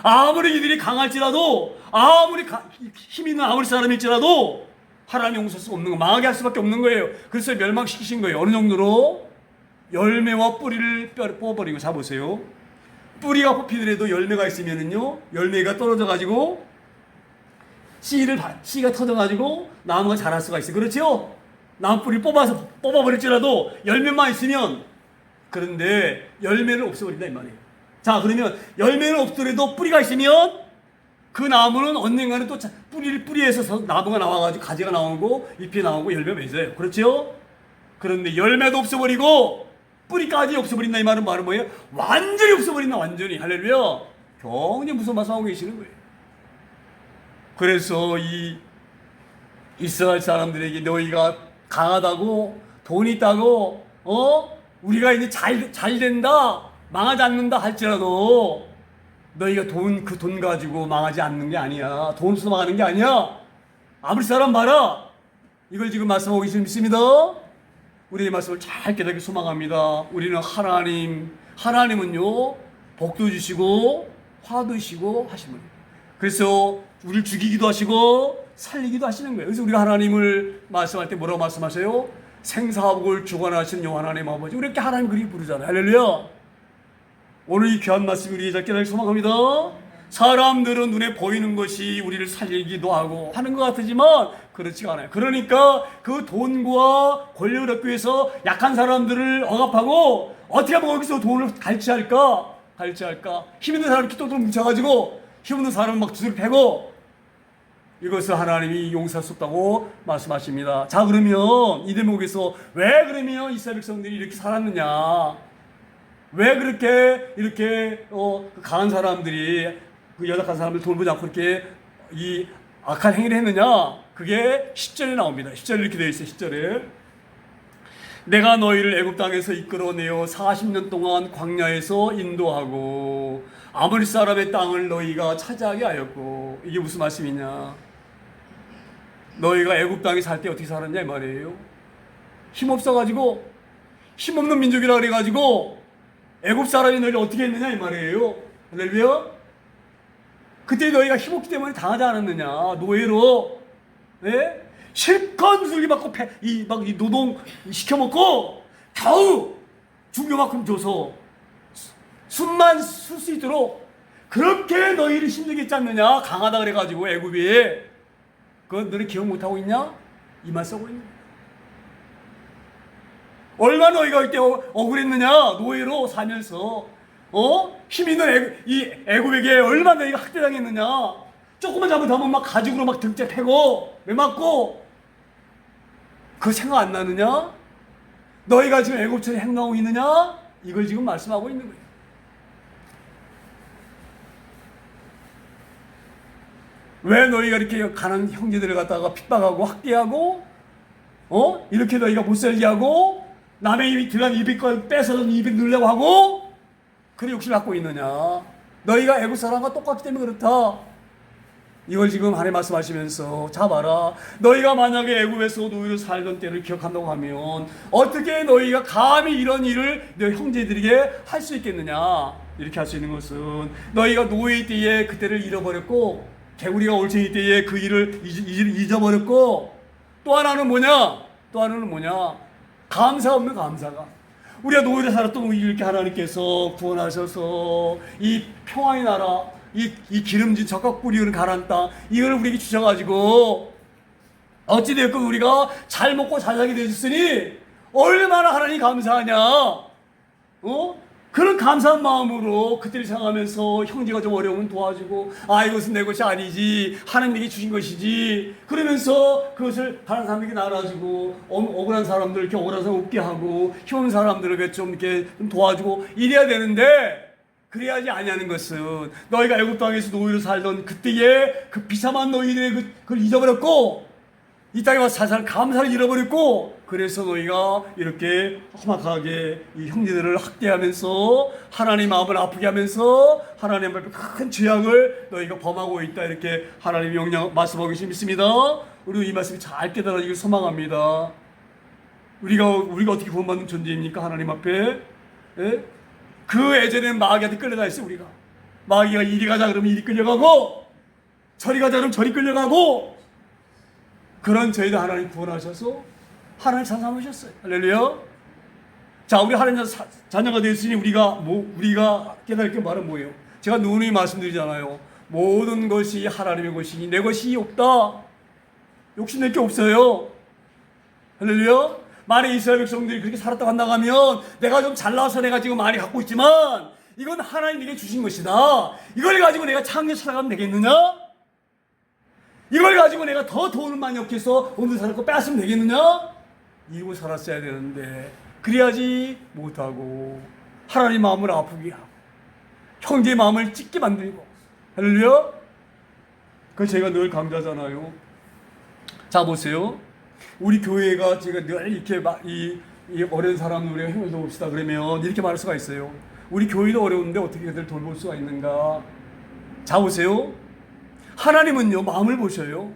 아무리 이들이 강할지라도, 아무리 힘 있는 아무리 사람일지라도 하나님이 용서할 수 없는 거, 망하게 할 수밖에 없는 거예요. 그래서 멸망시키신 거예요. 어느 정도로? 열매와 뿌리를 뽑아버리고. 자 보세요. 뿌리가 뽑히더라도 열매가 있으면은요, 열매가 떨어져 가지고 씨가 터져 가지고 나무가 자랄 수가 있어요. 그렇죠? 나무 뿌리 뽑아버릴지라도 열매만 있으면, 그런데 열매를 없애버린다 이 말이에요. 자, 그러면 열매는 없더라도 뿌리가 있으면 그 나무는 언젠가는 또 뿌리에서 나무가 나와가지고 가지가 나오고 잎이 나오고 열매가 맺어요. 그렇죠? 그런데 열매도 없애버리고 뿌리까지 없애버린다 이 말은 뭐예요? 완전히 없애버린다. 완전히. 할렐루야. 굉장히 무서운 말씀하고 계시는 거예요. 그래서 이 이스라엘 사람들에게 너희가 강하다고 돈이 있다고 우리가 이제 잘 된다, 망하지 않는다 할지라도 너희가 그 돈 가지고 망하지 않는 게 아니야. 돈 없어서 망하는 게 아니야. 아무리 사람 봐라. 이걸 지금 말씀하고 있습니다. 우리의 말씀을 잘 깨닫기 소망합니다. 우리는 하나님은요, 복도 주시고 화도 주시고 하시는 거예요. 그래서 우리를 죽이기도 하시고 살리기도 하시는 거예요. 그래서 우리가 하나님을 말씀할 때 뭐라고 말씀하세요? 생사복을 주관하시는 여호와 하나님 아버지. 우리 이렇게 하나님 그렇게 부르잖아요. 할렐루야. 오늘 이 귀한 말씀이 우리의 깨닫기 소망합니다. 사람들은 눈에 보이는 것이 우리를 살리기도 하고 하는 것 같지만 그렇지가 않아요. 그러니까 그 돈과 권력을 얻기 위해서 약한 사람들을 억압하고 어떻게 하면 거기서 돈을 갈취할까? 힘 있는 사람 깃도도 뭉쳐가지고 힘 없는 사람은 막 두들 패고, 이것을 하나님이 용서할 수 없다고 말씀하십니다. 자, 그러면 이 대목에서 왜 그러면 이스라엘 백성들이 이렇게 살았느냐? 왜 이렇게 강한 사람들이 그 연약한 사람들 돌보지 않고 이렇게 이 악한 행위를 했느냐? 그게 10절에 나옵니다. 10절에 이렇게 되어 있어요. 10절에 내가 너희를 애굽 땅에서 이끌어내어 40년 동안 광야에서 인도하고 아모리 사람의 땅을 너희가 차지하게 하였고. 이게 무슨 말씀이냐? 너희가 애굽 땅에 살 때 어떻게 살았냐 이 말이에요. 힘 없어가지고, 힘없는 민족이라 그래가지고 애굽 사람이 너희를 어떻게 했느냐 이 말이에요. 할렐루야. 그때 너희가 힘없기 때문에 당하지 않았느냐? 노예로, 예? 실컷 무슬기 받고 이 노동 시켜먹고 겨우 중요만큼 줘서 숨만 쉴 수 있도록 그렇게 너희를 힘들게 했지 않느냐? 강하다 그래가지고 애굽이. 그건 너희 기억 못하고 있냐? 이 말 쓰고 있는 거야. 얼마나 너희가 이때 억울했느냐? 노예로 살면서 힘 있는 이 애굽에게 얼마나 너희가 학대당했느냐? 조금만 잘못하면 막 가죽으로 막 등째 패고 매맞고. 그거 생각 안 나느냐? 너희가 지금 애굽처럼 행동하고 있느냐? 이걸 지금 말씀하고 있는 거예요. 왜 너희가 이렇게 가난 형제들을 갖다가 핍박하고 학대하고 이렇게 너희가 못 살게 하고 남의 입이 들어간 입을 뺏어서 입에 넣으려고 하고 그래 욕심을 갖고 있느냐? 너희가 애국 사람과 똑같기 때문에 그렇다. 이걸 지금 하나님 말씀하시면서 자 봐라. 너희가 만약에 애굽에서 노예로 살던 때를 기억한다고 하면 어떻게 너희가 감히 이런 일을 너희 형제들에게 할 수 있겠느냐. 이렇게 할 수 있는 것은 너희가 노예 때에 그때를 잃어버렸고 개구리가 올챙이 때에 그 일을 잊어버렸고 또 하나는 뭐냐? 또 하나는 뭐냐? 감사 없는 감사가. 우리가 노예로 살았던 우리 이렇게 하나님께서 구원하셔서 이 평화의 나라, 이 기름진 젖과 꿀이 흐르는 가나안 땅 이걸 우리에게 주셔가지고 어찌되었건 우리가 잘 먹고 잘 살게 되었으니 얼마나 하나님 감사하냐. 그런 감사한 마음으로 그때를 생각하면서 형제가 좀 어려우면 도와주고 이것은 내 것이 아니지 하나님에게 주신 것이지 그러면서 그것을 다른 사람에게 나눠주고 억울한 사람들 이렇게 억울한 사람 웃게 하고 힘없는 사람들에게 좀 이렇게 좀 도와주고 이래야 되는데 그래야지 아니하는 것은 너희가 애굽 땅에서 노예로 살던 그때의 그 비참한 너희들의 그걸 잊어버렸고 이 땅에 와서 살살 감사를 잃어버렸고 그래서 너희가 이렇게 험악하게 이 형제들을 학대하면서 하나님 마음을 아프게 하면서 하나님 앞에 큰 죄악을 너희가 범하고 있다. 이렇게 하나님의 명령 말씀하고 계신 믿습니다. 우리 이 말씀이 잘 깨달아지길 소망합니다. 우리가 어떻게 구원받는 존재입니까? 하나님 앞에. 예? 그 예전에는 마귀한테 끌려다녔어요. 우리가 마귀가 이리 가자 그러면 이리 끌려가고 저리 가자 그러면 저리 끌려가고 그런 저희도 하나님 구원하셔서 하나님 찬송하셨어요. 할렐루야. 자, 우리 하나님 자녀가 되었으니 우리가 깨달을 게 말은 뭐예요? 제가 누누이 말씀드리잖아요. 모든 것이 하나님의 것이니 내 것이 없다. 욕심낼 게 없어요. 할렐루야. 만약 이스라엘 백성들이 그렇게 살았다고 한다고 하면 내가 좀 잘나서 내가 지금 많이 갖고 있지만 이건 하나님에게 주신 것이다. 이걸 가지고 내가 창조 살아가면 되겠느냐? 이걸 가지고 내가 더 돈을 많이 얻기 위해서 오늘 사는 거 뺏으면 되겠느냐? 이러고 살았어야 되는데 그래야지 못하고 하나님 마음을 아프게 하고 형제 마음을 찢게 만들고 할렐루야. 그 제가 늘 강조하잖아요. 자 보세요. 우리 교회가 제가 늘 이렇게 이 어려운 사람들 우리가 힘을 도웁시다 그러면 이렇게 말할 수가 있어요. 우리 교회도 어려운데 어떻게 그들 돌볼 수가 있는가? 자 보세요. 하나님은요 마음을 보셔요.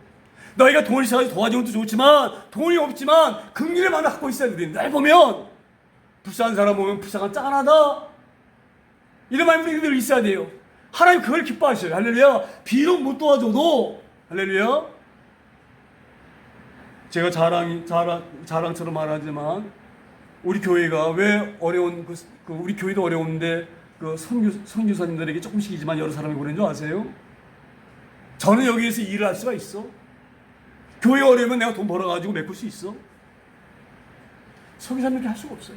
너희가 돈이 있어서 도와주는 것도 좋지만 돈이 없지만 긍휼의 마음을 갖고 있어야 돼. 날 보면 불쌍한 사람 보면 불쌍한 짠하다 이런 마음이 늘 있어야 돼요. 하나님 그걸 기뻐하셔요. 할렐루야. 비록 못 도와줘도 할렐루야. 제가 자랑처럼 말하지만 우리 교회가 왜 어려운 우리 교회도 어려운데 그 선교사님들에게 조금씩이지만 여러 사람이 보낸 줄 아세요? 저는 여기에서 일을 할 수가 있어. 교회 어려우면 내가 돈 벌어가지고 메꿀 수 있어. 선교사님들이 할 수가 없어요.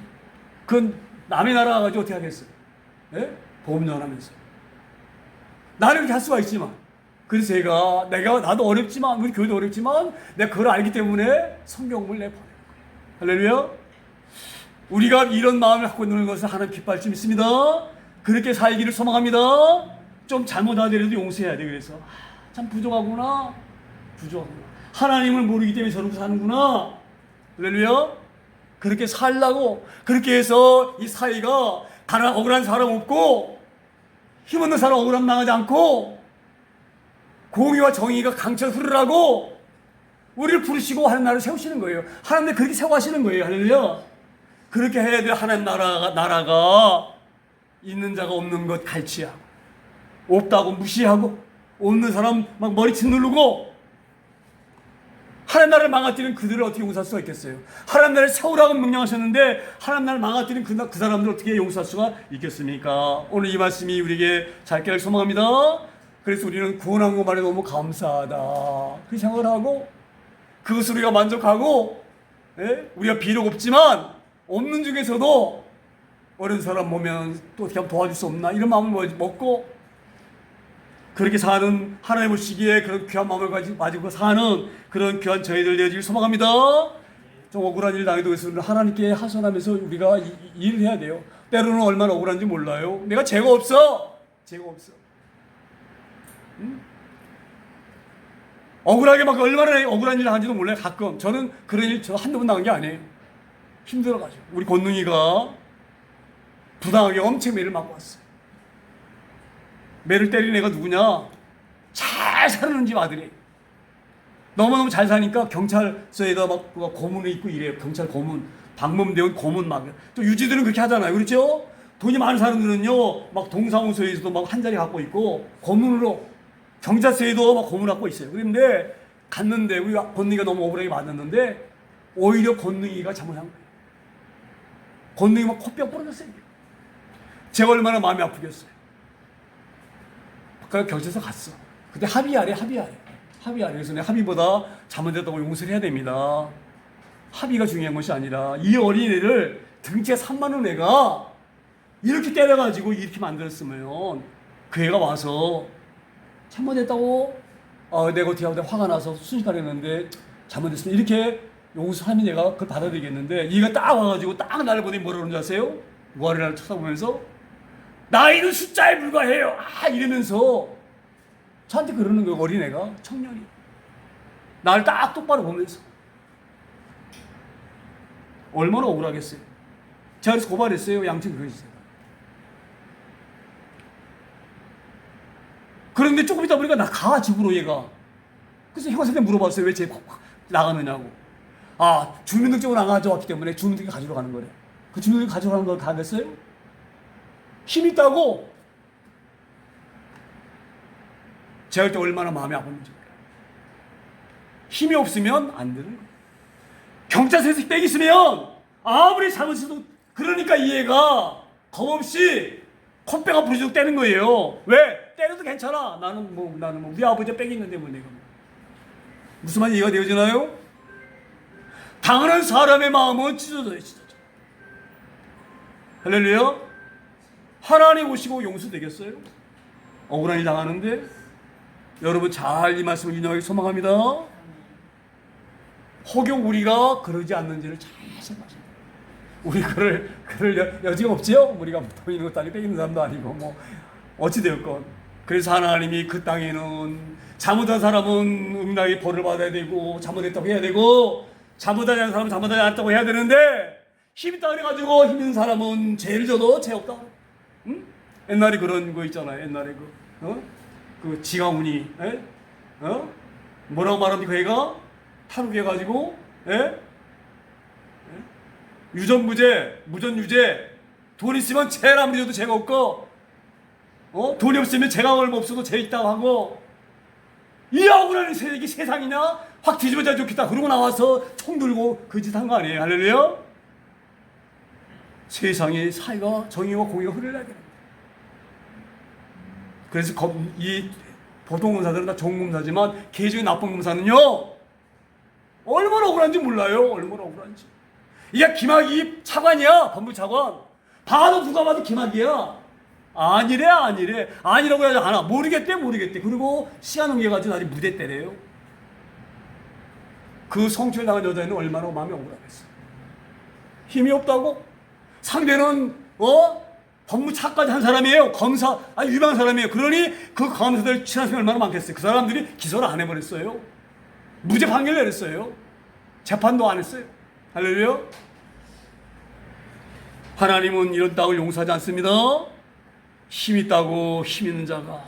그건 남의 나라 가가지고 어떻게 하겠어요? 예? 보험료 하면서. 나는 이렇게 할 수가 있지만 그래서 나도 어렵지만 우리 교회도 어렵지만 내가 그걸 알기 때문에 성경을 내보내는 거예요. 할렐루야. 우리가 이런 마음을 갖고 있는 것을 하나님 기뻐할 줄 믿습니다. 그렇게 살기를 소망합니다. 좀 잘못하더라도 용서해야 돼. 그래서 참 부족하구나. 하나님을 모르기 때문에 저렇게 사는구나. 할렐루야. 그렇게 살라고 그렇게 해서 이 사회가 다른 억울한 사람 없고 힘없는 사람 억울함 당하지 않고 공의와 정의가 강철 흐르라고 우리를 부르시고 하나님 나라를 세우시는 거예요. 하나님 그렇게 세워하시는 거예요. 할렐루야. 그렇게 해야 돼. 하나님 나라가 있는 자가 없는 것 갈취하고 없다고 무시하고 없는 사람 막 머리채 누르고 하나님 나라를 망가뜨리는 그들을 어떻게 용서할 수가 있겠어요? 하나님 나라를 세우라고 명령하셨는데 하나님 나라를 망가뜨리는 그 사람들을 어떻게 용서할 수가 있겠습니까? 오늘 이 말씀이 우리에게 잘 깨닫기를 소망합니다. 그래서 우리는 구원한 것만에 너무 감사하다 그 생각을 하고 그것을 우리가 만족하고 우리가 비록 없지만 없는 중에서도 어려운 사람 보면 또 어떻게 하면 도와줄 수 없나 이런 마음을 먹고 그렇게 사는 하나님 보시기에 그런 귀한 마음을 가지고 사는 그런 귀한 저희들 되어지길 소망합니다. 좀 억울한 일 당해도 하나님께 하소연하면서 우리가 일을 해야 돼요. 때로는 얼마나 억울한지 몰라요. 내가 죄가 없어. 억울하게 막 얼마나 억울한 일을 하는지도 몰라요. 가끔 저는 그런 일 한두 번 당한 게 아니에요. 힘들어가지고 우리 권능이가 부당하게 엄청 매를 맞고 왔어요. 매를 때린 애가 누구냐? 잘 사는 집 아들이. 너무너무 잘 사니까 경찰서에다 막 고문을 입고 이래요. 경찰 고문, 방범대원 고문 막. 또 유지들은 그렇게 하잖아요. 그렇죠? 돈이 많은 사람들은요, 막 동사무소에서도 막 한 자리 갖고 있고, 고문으로, 경찰서에도 막 고문 갖고 있어요. 그런데 갔는데, 우리가 권능이가 너무 억울하게 맞았는데, 오히려 권능이가 잘못한 거예요. 권능이 막 코뼈 부러졌어요. 제가 얼마나 마음이 아프겠어요. 그러니까 경찰서 갔어. 근데 합의하래. 그래서 내 합의보다 잘못했다고 용서를 해야 됩니다. 합의가 중요한 것이 아니라 이 어린애를 등치가 3만 원 애가 이렇게 때려가지고 이렇게 만들었으면 그 애가 와서 잘못했다고 내가 어떻게 하고 화가 나서 순식간에 했는데 잘못했으면 이렇게 용서하면 얘가 그걸 받아들이겠는데 얘가 딱 와가지고 딱 나를 보더니 뭐라 그러는지 아세요? 머리를 쳐다보면서 나이는 숫자에 불과해요. 이러면서 저한테 그러는 거예요. 어린애가, 청년이. 나를 딱 똑바로 보면서. 얼마나 억울하겠어요. 제가 그래서 고발했어요. 양심 그러셨어요. 그런데 조금 있다 보니까 가 집으로 얘가. 그래서 형사한테 물어봤어요. 왜 쟤 나가느냐고. 주민등록증을 안 가져왔기 때문에 주민등록 가지러 가는 거래. 그 주민등록 가지러 가는 걸 가겠어요? 힘 있다고. 제가 그때 얼마나 마음이 아팠는지. 힘이 없으면 안 되는 거예요. 경찰서에서 빽 있으면 아무리 잘못해도 그러니까 이 애가 겁없이 콧배가 부러지도록 떼는 거예요. 왜? 때려도 괜찮아. 나는 뭐 우리 아버지가 빽 있는데 뭐 내가 무슨 말인지 이해가 되어지나요? 당하는 사람의 마음은 찢어져요. 할렐루야. 하나님 오시고 용서되겠어요? 억울한 일 당하는데 여러분 잘 이 말씀을 인용하기 소망합니다. 혹여 우리가 그러지 않는지를 잘 생각하십니다. 우리 그럴 여지가 없지요? 우리가 돈 있는 것도 아니고 뺏기는 사람도 아니고 뭐 어찌되었건. 그래서 하나님이 그 땅에는 잘못한 사람은 응당히 벌을 받아야 되고 잘못했다고 해야 되고 잘못하지 않은 사람은 잘못하지 않았다고 해야 되는데 힘 있다 그래가지고 힘 있는 사람은 죄를 져도 죄 없다. 응? 옛날에 그런 거 있잖아요. 옛날에 그 지강훈이 뭐라고 말하는지 그 애가 탈옥해가지고 유전무죄, 무전유죄. 돈 있으면 죄를 아무리 져도 죄가 없고 돈이 없으면 죄가 얼마 없어도 죄 있다고 하고 이 억울한 세상이냐? 확 뒤집어져 좋겠다. 그러고 나와서 총 들고 그 짓 한 거 아니에요. 할렐루야? 세상에 사회가 정의와 공의가 흐르려야 됩니다. 그래서 이 보통 검사들은 다 좋은 검사지만 개 중에 나쁜 검사는요 얼마나 억울한지 몰라요. 얼마나 억울한지. 이게 김학의 차관이야. 법무 차관. 봐도 누가 봐도 김학의야. 아니라고 해야지 않아. 모르겠대. 그리고 시간 옮겨가지고 나중에 무대 때려요. 그 성추행당한 여자애는 얼마나 마음이 억울하겠어. 힘이 없다고? 상대는 법무차까지 한 사람이에요. 검사, 유명한 사람이에요. 그러니 그 검사들 친한 사람이 얼마나 많겠어요. 그 사람들이 기소를 안 해버렸어요. 무죄 판결 내렸어요. 재판도 안 했어요. 할렐루야. 하나님은 이런 땅을 용서하지 않습니다. 힘 있다고 힘 있는 자가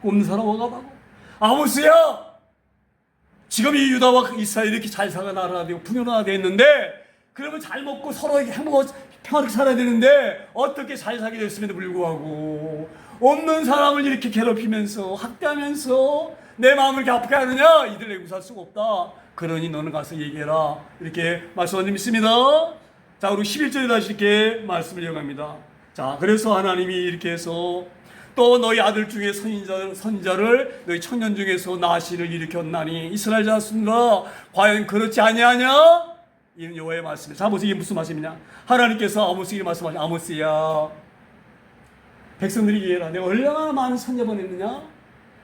없는 사람 억압하고. 아모스야, 지금 이 유다와 이스라엘이 이렇게 잘 살아 나라가 되고 풍요로워야 되는데 그러면 잘 먹고 서로 평화롭게 살아야 되는데 어떻게 잘 살게 됐음에도 불구하고 없는 사람을 이렇게 괴롭히면서 학대하면서 내 마음을 이렇게 아프게 하느냐? 이들 내고 살 수가 없다. 그러니 너는 가서 얘기해라. 이렇게 말씀하는 점 있습니다. 자, 그리고 11절에 다시 이렇게 말씀을 이어갑니다. 자, 그래서 하나님이 이렇게 해서 또 너희 아들 중에 선지자를 너희 청년 중에서 나시를 일으켰나니 이스라엘 자손들아 과연 그렇지 아니하냐? 이는 여호와의 말씀이에요. 자, 보세요. 이게 무슨 말씀이냐? 하나님께서 아모스에게 말씀하신 아모스야, 백성들이 이해해라. 내가 얼마나 많은 선자 보냈느냐?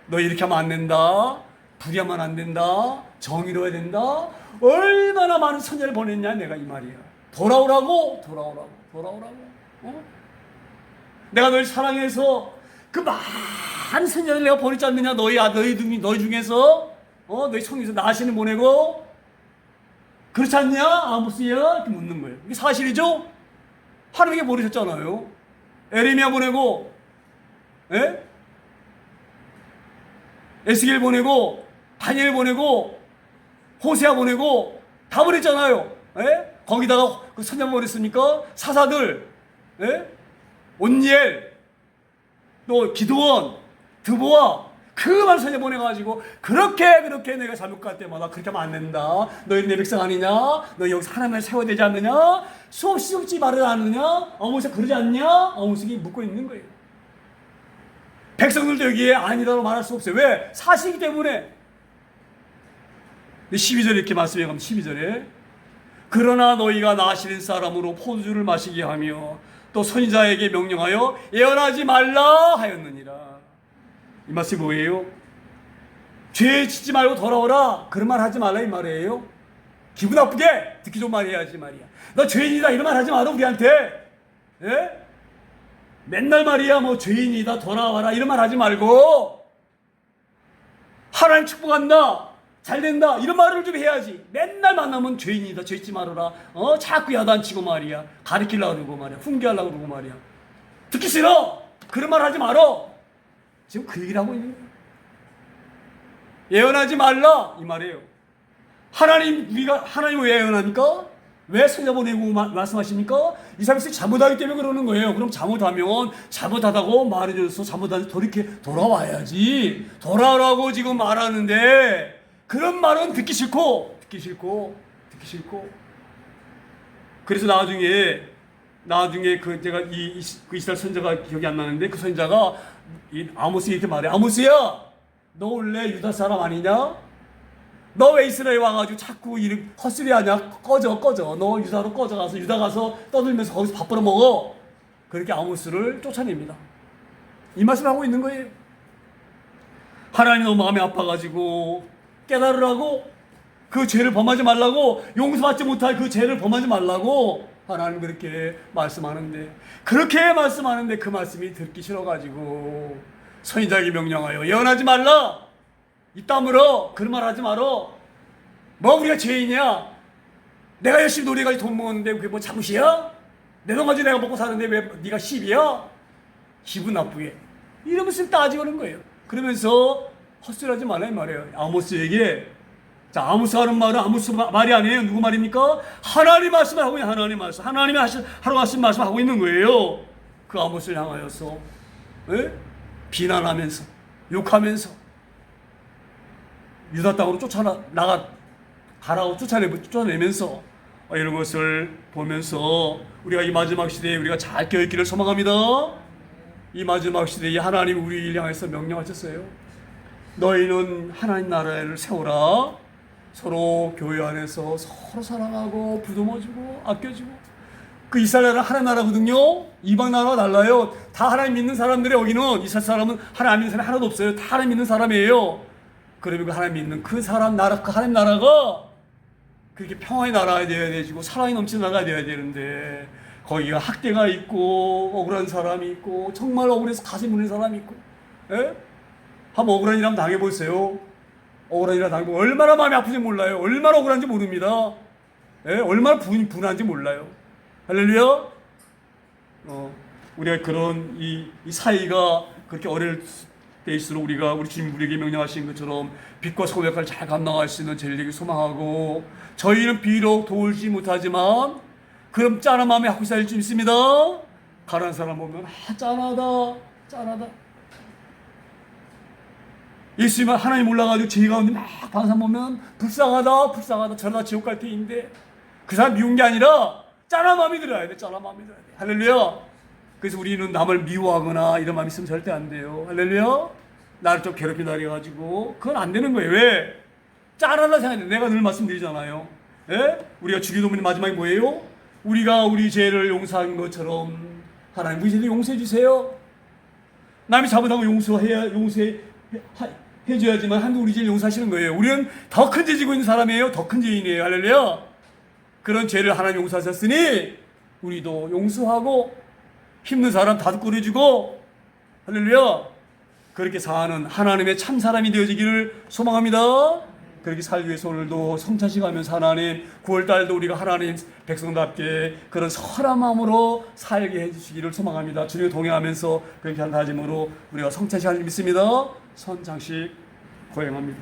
너 이렇게 하면 안 된다. 불의하면 안 된다. 정의로워야 된다. 얼마나 많은 선자를 보냈냐? 내가 이 말이야. 돌아오라고. 내가 널 사랑해서 그 많은 선자를 내가 보냈지 않느냐? 너희 중에서 너희 청에서 나시는 보내고 그렇지 않냐? 아모스야? 이렇게 묻는 거예요. 이게 사실이죠? 하나님께 모르셨잖아요. 에레미야 보내고, 에스겔 보내고 다니엘 보내고 호세아 보내고 다 보냈잖아요. 예? 거기다가 그 선장 보냈습니까? 사사들, 예? 온니엘, 또 기드온, 드보아 그 많은 선장 보내가지고 그렇게 내가 잘못 갈 때마다 그렇게 하면 안 된다. 너희 내 백성 아니냐? 너희 여기서 하나님을 세워야 되지 않느냐? 수없이 말을 하느냐? 아모스가 그러지 않냐? 아모스가 묻고 있는 거예요. 백성들도 여기에 아니라고 말할 수 없어요. 왜? 사실이기 때문에. 12절에 이렇게 말씀해 가면 12절에 그러나 너희가 나시린 사람으로 포도주를 마시게 하며 또 선지자에게 명령하여 예언하지 말라 하였느니라. 이 말씀이 뭐예요? 죄 짓지 말고 돌아오라 그런 말 하지 말라 이 말이에요. 기분 나쁘게 듣기 좋은 말 해야지 말이야. 너 죄인이다 이런 말 하지 마라 우리한테. 예? 맨날 말이야 뭐 죄인이다 돌아와라 이런 말 하지 말고 하나님 축복한다 잘된다 이런 말을 좀 해야지. 맨날 만나면 죄인이다 죄 짓지 말아라 자꾸 야단치고 말이야 가르치려고 그러고 말이야 훈계하려고 그러고 말이야 듣기 싫어 그런 말 하지 말어. 지금 그 얘기를 하고 있는 거예요. 예언하지 말라 이 말이에요. 하나님 왜 예언합니까? 왜 선지자 보내고 말씀하십니까? 이 사람이 잘못하기 때문에 그러는 거예요. 그럼 잘못하면 잘못하다고 말해줘서 잘못하면 돌아와야지. 돌아오라고 지금 말하는데 그런 말은 듣기 싫고 그래서 나중에 그 제가 그 이스라엘 선지자가 기억이 안 나는데 그 선지자가 아모스에게 이렇게 말해. 아모스야 너 원래 유다 사람 아니냐? 너 왜 이스라엘 와가지고 자꾸 이렇게 헛소리 하냐? 꺼져. 너 유다로 꺼져가서 유다 가서 떠들면서 거기서 밥 벌어 먹어. 그렇게 아모스를 쫓아냅니다. 이 말씀을 하고 있는 거예요. 하나님 너무 마음이 아파가지고 깨달으라고 그 죄를 범하지 말라고 용서받지 못할 그 죄를 범하지 말라고 하나님 그렇게 말씀하는데 그 말씀이 듣기 싫어가지고 선지자에게 명령하여 예언하지 말라. 입 다물어. 그런 말 하지 말어. 뭐 우리가 죄인이야? 내가 열심히 노력해가지고 돈 모았는데 그게 뭐 잘못이야? 내 돈 가지고 내가 먹고 사는데 왜 네가 10이야? 기분 나쁘게 이러면서 따지고 그런 거예요. 그러면서 헛소리하지 말라 이 말이에요. 아모스에게. 자, 아모스 하는 말은 아모스 말이 아니에요. 누구 말입니까? 하나님 말씀을 하고 있는 하나님 말씀. 하나님이 하루 하신 말씀 하고 있는 거예요. 그 아모스를 향하여서 비난하면서 욕하면서 유다 땅으로 가라고 쫓아내면서 이런 것을 보면서 우리가 이 마지막 시대에 우리가 잘 깨어있기를 소망합니다. 이 마지막 시대에 하나님 우리를 향해서 명령하셨어요. 너희는 하나님 나라를 세우라. 서로 교회 안에서 서로 사랑하고 부도머주고 아껴주고. 그 이스라엘 나라는 하나님 나라거든요. 이방 나라와 달라요. 다 하나님 믿는 사람들이 여기는 이스라엘 사람은 하나님 믿는 사람이 하나도 없어요. 다 하나님 믿는 사람이에요. 그러면 그 하나님 믿는 그 사람 나라, 그 하나님 나라가 그렇게 평화의 나라가 되어야 되고 사랑이 넘치는 나라가 되어야 되는데 거기가 학대가 있고 억울한 사람이 있고 정말 억울해서 가슴 무는 사람이 있고 한번 억울한 일 한번 당해보세요. 억울한 일 당해보면 얼마나 마음이 아픈지 몰라요. 얼마나 억울한지 모릅니다. 얼마나 분한지 몰라요. 할렐루야. 우리가 그런 이 사이가 그렇게 어릴 때일수록 우리 주님 우리에게 명령하신 것처럼 빛과 소의 역할을 잘 감당할 수 있는 저희에게 소망하고 저희는 비록 도울지 못하지만 그럼 짠한 마음에 하고 있을 줄 믿습니다. 가난한 사람 보면 짠하다. 예수님 하나님 몰라가지고 죄 가운데 막 다른 사람 보면 불쌍하다 저러다 지옥 갈 테인데 그 사람 미운 게 아니라 짠한 마음이 들어야 돼. 할렐루야. 그래서 우리는 남을 미워하거나 이런 마음이 있으면 절대 안 돼요. 할렐루야. 나를 좀 괴롭힌다 해가지고 그건 안 되는 거예요. 왜? 짠하다 생각해. 내가 늘 말씀드리잖아요. 우리가 주기도문의 마지막이 뭐예요? 우리가 우리 죄를 용서한 것처럼 하나님 우리 죄를 용서해 주세요. 남이 잘못하고 용서해줘야지만 하나님 우리 죄를 용서하시는 거예요. 우리는 더 큰 죄 지고 있는 사람이에요. 더 큰 죄인이에요. 할렐루야. 그런 죄를 하나님 용서하셨으니 우리도 용서하고 힘든 사람 다독거려주고 할렐루야 그렇게 사는 하나님의 참 사람이 되어지기를 소망합니다. 그렇게 살기 위해서 오늘도 성찬식 하면서 하나님 9월달도 우리가 하나님 백성답게 그런 선한 마음으로 살게 해주시기를 소망합니다. 주님과 동행하면서 그렇게 한 다짐으로 우리가 성찬식 하는 믿습니다. 선창식 고행합니다.